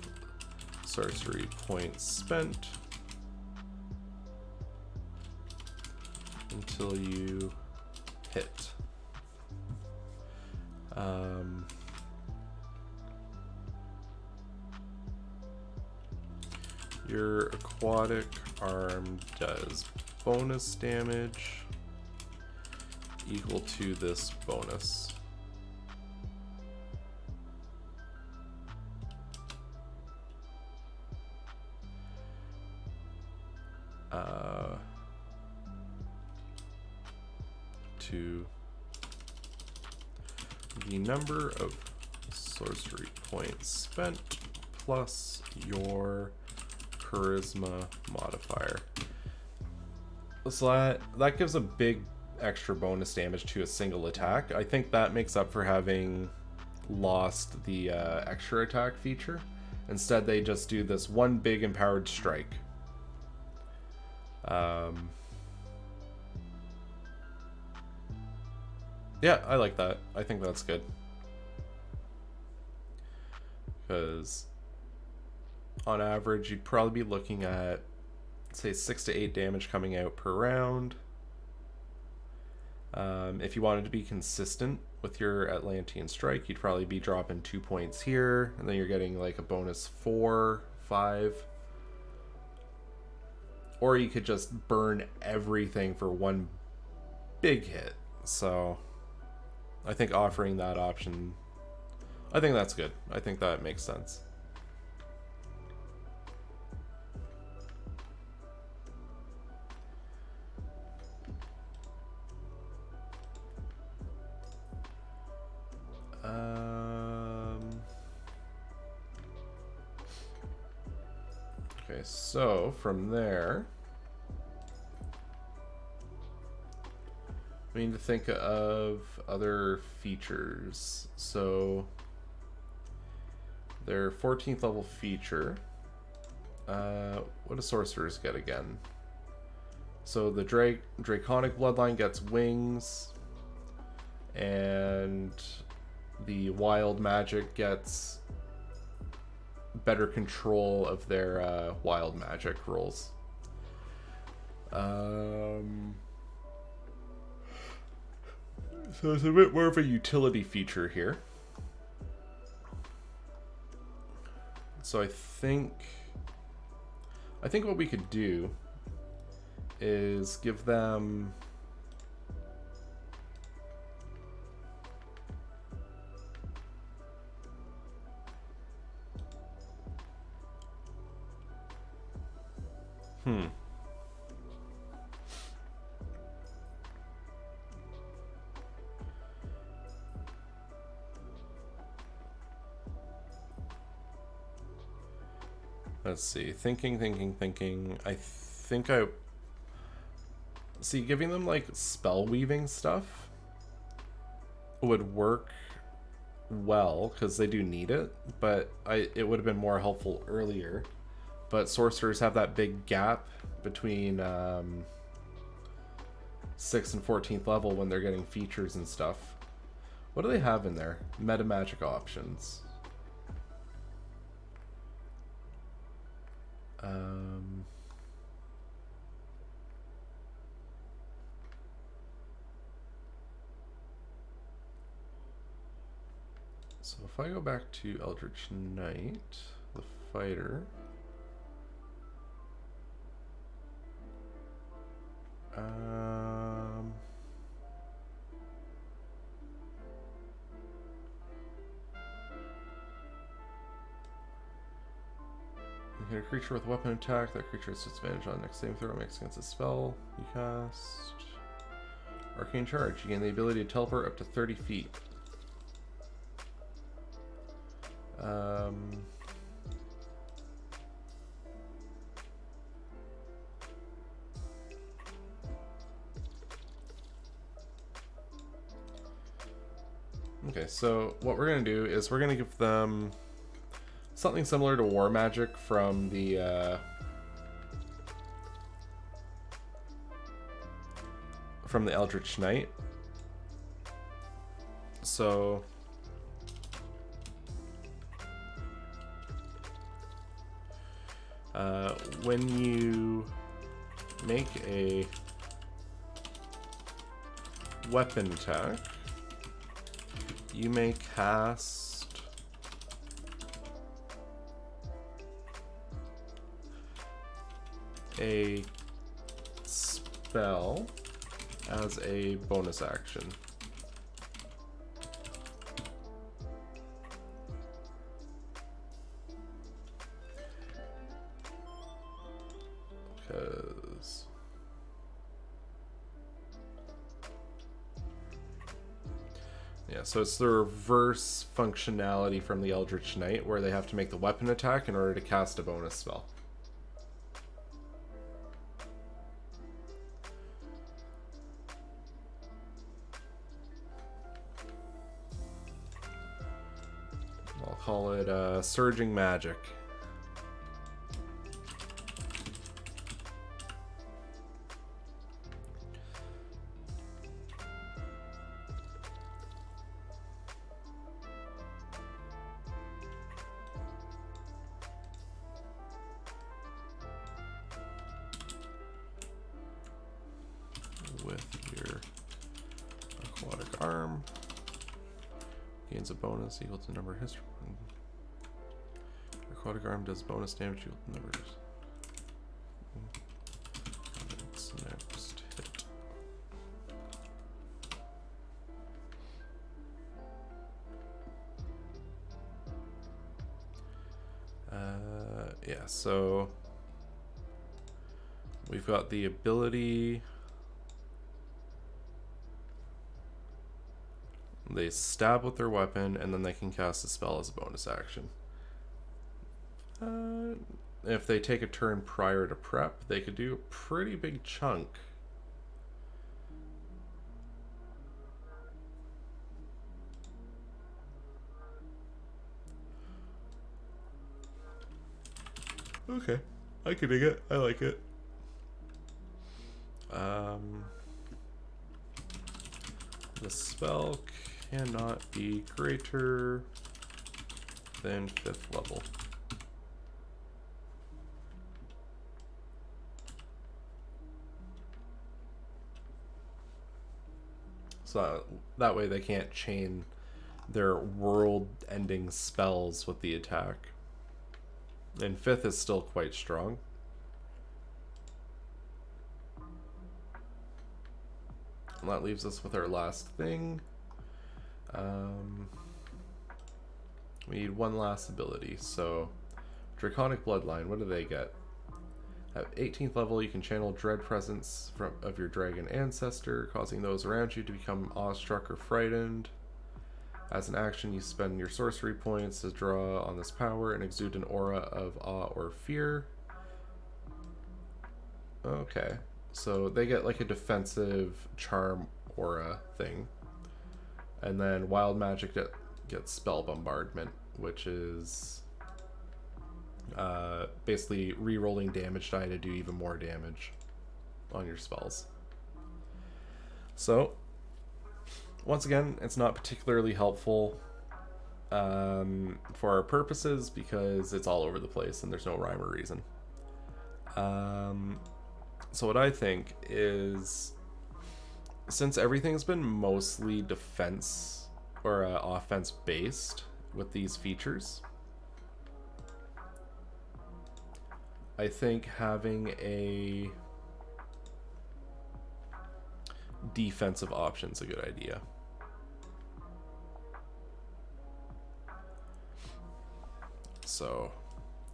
sorcery points spent until you hit. Your aquatic arm does bonus damage equal to this bonus. To the number of sorcery points spent plus your charisma modifier. So that gives a big extra bonus damage to a single attack. I think that makes up for having lost the extra attack feature. Instead, they just do this one big empowered strike. Yeah, I like that. I think that's good. Because on average, you'd probably be looking at, say, 6 to 8 damage coming out per round. If you wanted to be consistent with your Atlantean strike, you'd probably be dropping 2 points here, and then you're getting like a bonus 4, 5. Or you could just burn everything for one big hit. So I think offering that option, I think that's good. I think that makes sense. Okay, so from there, we need to think of other features. So their 14th level feature, what do sorcerers get again? So the Draconic Bloodline gets wings, and the Wild Magic gets better control of their Wild Magic rolls. So it's a bit more of a utility feature here. So I think what we could do is give them let's see. Thinking. I think see, giving them like spell weaving stuff would work well because they do need it, but it would have been more helpful earlier. But sorcerers have that big gap between 6th and 14th level when they're getting features and stuff. What do they have in there? Meta magic options. So if I go back to Eldritch Knight, the fighter, you hit a creature with a weapon attack. That creature has disadvantage on the next saving throw it makes against a spell you cast. Arcane Charge. You gain the ability to teleport up to 30 feet. Okay, so what we're going to do is we're going to give them something similar to War Magic from the Eldritch Knight. So when you make a weapon attack, you may cast a spell as a bonus action. Because yeah, so it's the reverse functionality from the Eldritch Knight, where they have to make the weapon attack in order to cast a bonus spell. I'll call it Surging Magic. With your aquatic arm, gains a bonus equal to the number of history. Aquatic arm does bonus damage equal to numbers. Its next hit. Yeah, so we've got the ability. They stab with their weapon, and then they can cast a spell as a bonus action. If they take a turn prior to prep, they could do a pretty big chunk. Okay, I can dig it. I like it. The spell cannot be greater than 5th level. So that way they can't chain their world-ending spells with the attack. And 5th is still quite strong. And that leaves us with our last thing. We need one last ability. So, Draconic Bloodline, what do they get? At 18th level, you can channel Dread Presence of your dragon ancestor, causing those around you to become awestruck or frightened. As an action, you spend your sorcery points to draw on this power and exude an aura of awe or fear. Okay, so they get like a defensive charm aura thing. And then Wild Magic gets Spell Bombardment, which is basically re-rolling damage die to do even more damage on your spells. So, once again, it's not particularly helpful for our purposes because it's all over the place and there's no rhyme or reason. So what I think is, since everything's been mostly defense or offense based with these features, I think having a defensive option's a good idea. So,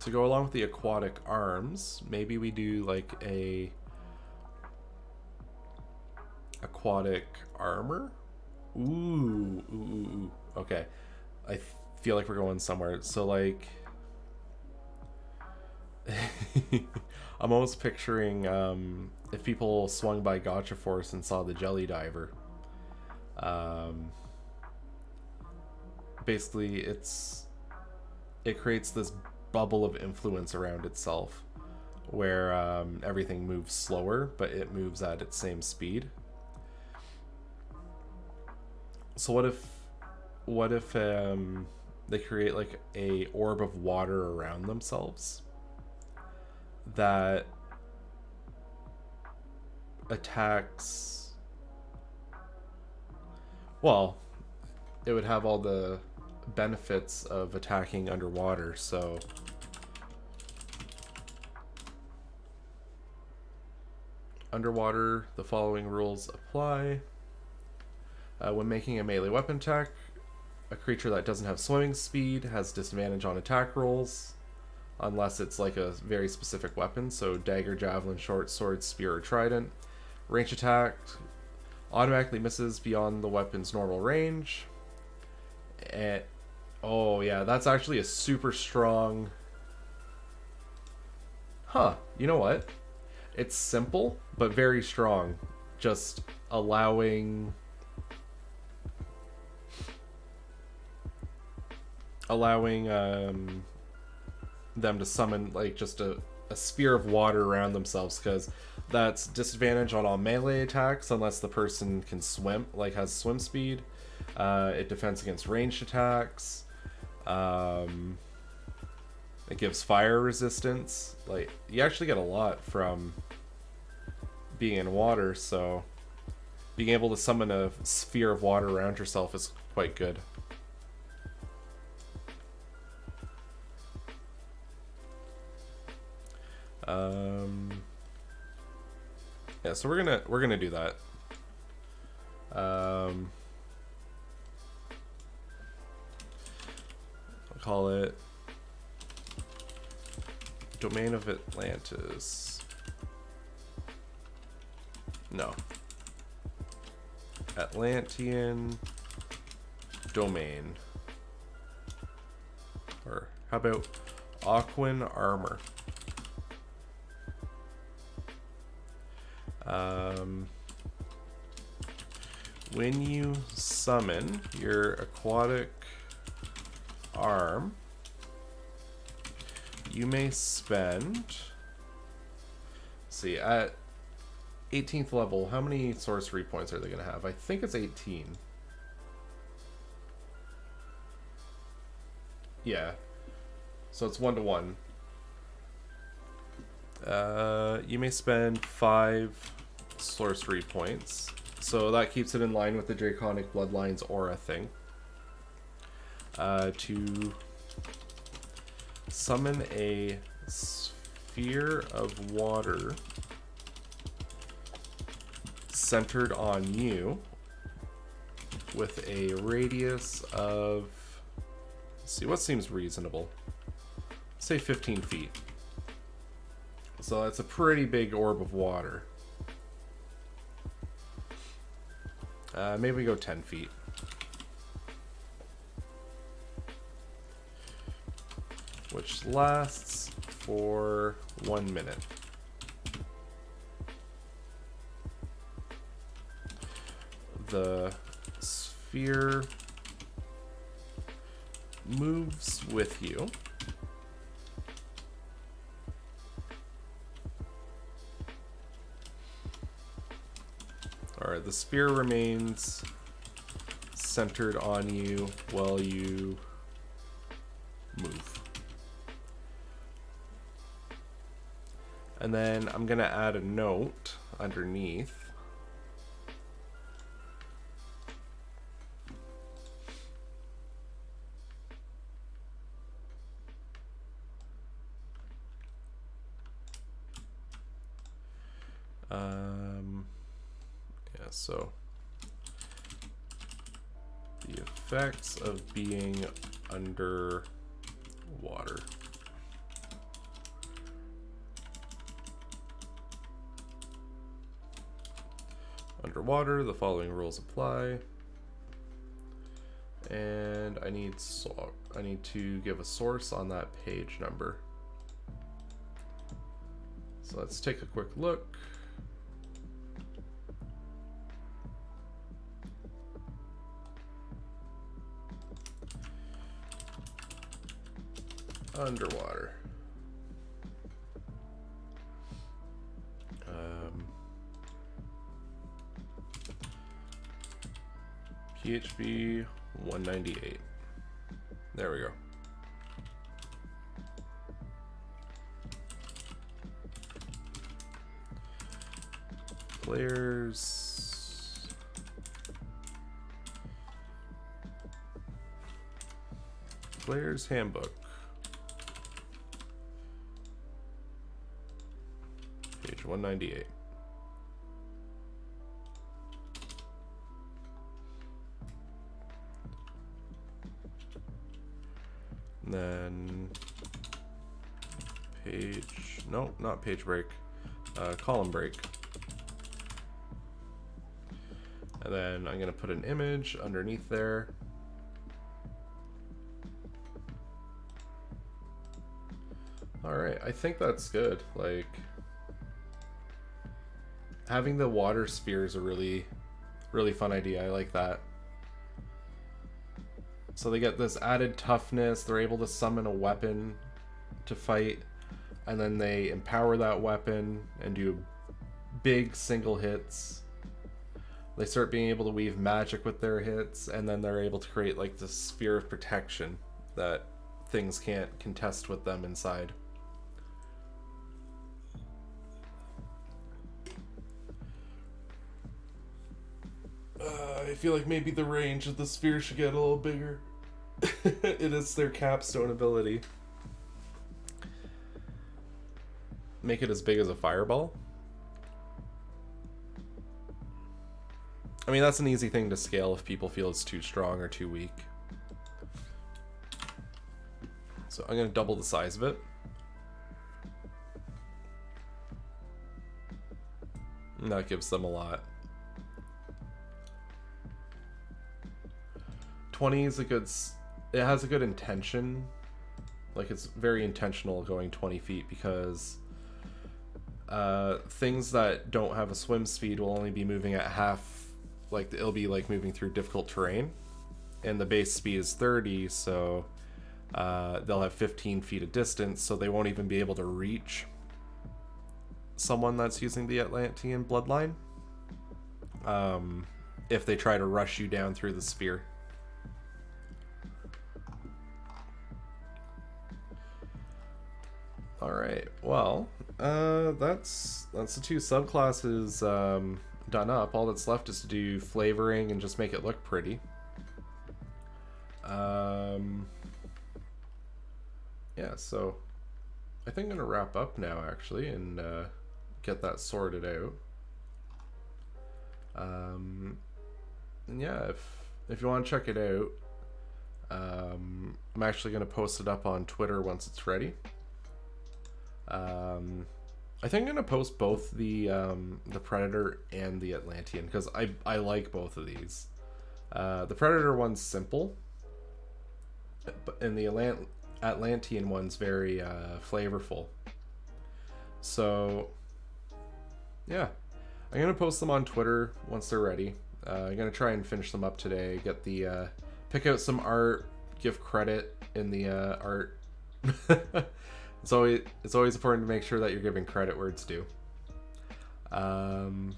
to go along with the aquatic arms, maybe we do like a aquatic armor. Ooh. Okay. I feel like we're going somewhere. So, like... I'm almost picturing if people swung by Gotcha Force and saw the Jelly Diver. Basically, it creates this bubble of influence around itself where everything moves slower, but it moves at its same speed. So what if they create like a orb of water around themselves that attacks, well, it would have all the benefits of attacking underwater. So underwater, the following rules apply. When making a melee weapon attack, a creature that doesn't have swimming speed has disadvantage on attack rolls, unless it's like a very specific weapon, so dagger, javelin, short sword, spear, or trident. Range attack automatically misses beyond the weapon's normal range. And oh yeah, that's actually a super strong... Huh, you know what? It's simple, but very strong. Just allowing them to summon like just a sphere of water around themselves, because that's disadvantage on all melee attacks unless the person can swim, like has swim speed. It defends against ranged attacks. It gives fire resistance. Like, you actually get a lot from being in water, so being able to summon a sphere of water around yourself is quite good. Yeah, so we're gonna do that. I'll call it Domain of Atlantis. No. Atlantean Domain. Or how about Aquan Armor? When you summon your aquatic arm, you may spend... See, at 18th level, how many sorcery points are they going to have? I think it's 18. Yeah. So it's 1-to-1. You may spend 5 sorcery points. So that keeps it in line with the Draconic Bloodlines aura thing. To summon a sphere of water centered on you with a radius of... Let's see, what seems reasonable? Say 15 feet. So that's a pretty big orb of water. Maybe we go 10 feet. Which lasts for 1 minute. The sphere moves with you. Alright, the sphere remains centered on you while you move. And then I'm going to add a note underneath. Yeah, so the effects of being under water. underwater. The following rules apply. And I need to give a source on that page number. So let's take a quick look. Underwater. PHP 198. There we go. Player's Handbook. Page 198. And then not page break, column break. And then I'm going to put an image underneath there. Alright, I think that's good. Like, having the water sphere is a really fun idea. I like that. So they get this added toughness, they're able to summon a weapon to fight, and then they empower that weapon and do big single hits. They start being able to weave magic with their hits, and then they're able to create like this sphere of protection that things can't contest with them inside. I feel like maybe the range of the sphere should get a little bigger. It is their capstone ability. Make it as big as a fireball. I mean, that's an easy thing to scale if people feel it's too strong or too weak. So I'm going to double the size of it. And that gives them a lot. 20 is a good... It has a good intention. Like, it's very intentional going 20 feet because things that don't have a swim speed will only be moving at half. Like, it'll be like moving through difficult terrain. And the base speed is 30, so they'll have 15 feet of distance, so they won't even be able to reach someone that's using the Atlantean bloodline if they try to rush you down through the sphere. Alright, well, that's the two subclasses done up. All that's left is to do flavoring and just make it look pretty. Yeah, so I think I'm going to wrap up now, actually, and get that sorted out. And yeah, if you want to check it out, I'm actually going to post it up on Twitter once it's ready. I think I'm gonna post both the Predator and the Atlantean because I like both of these. The Predator one's simple, and the Atlantean one's very flavorful. So yeah, I'm gonna post them on Twitter once they're ready. I'm gonna try and finish them up today. Get the pick out some art, give credit in the art. It's always important to make sure that you're giving credit where it's due. And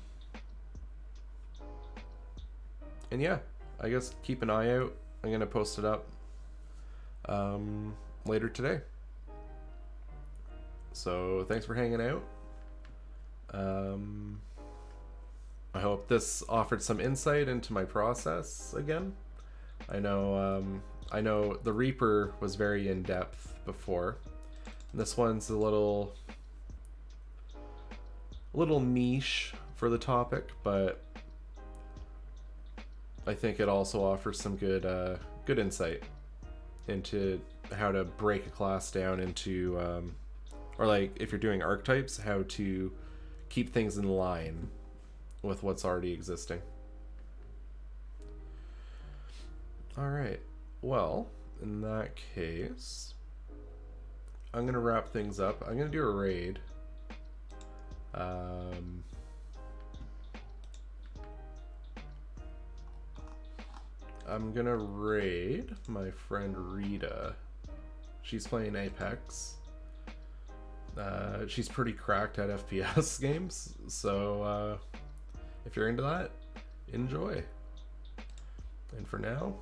yeah, I guess keep an eye out. I'm gonna post it up later today. So thanks for hanging out. I hope this offered some insight into my process again. I know the Reaper was very in-depth before. This one's a little niche for the topic, but I think it also offers some good insight into how to break a class down into, or like if you're doing archetypes, how to keep things in line with what's already existing. Alright, well, in that case, I'm going to wrap things up. I'm going to do a raid. I'm going to raid my friend Rita. She's playing Apex. She's pretty cracked at FPS games, so if you're into that, enjoy. And for now,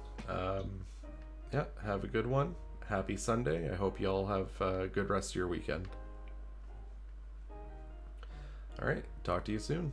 yeah, have a good one. Happy Sunday. I hope you all have a good rest of your weekend. All right, talk to you soon.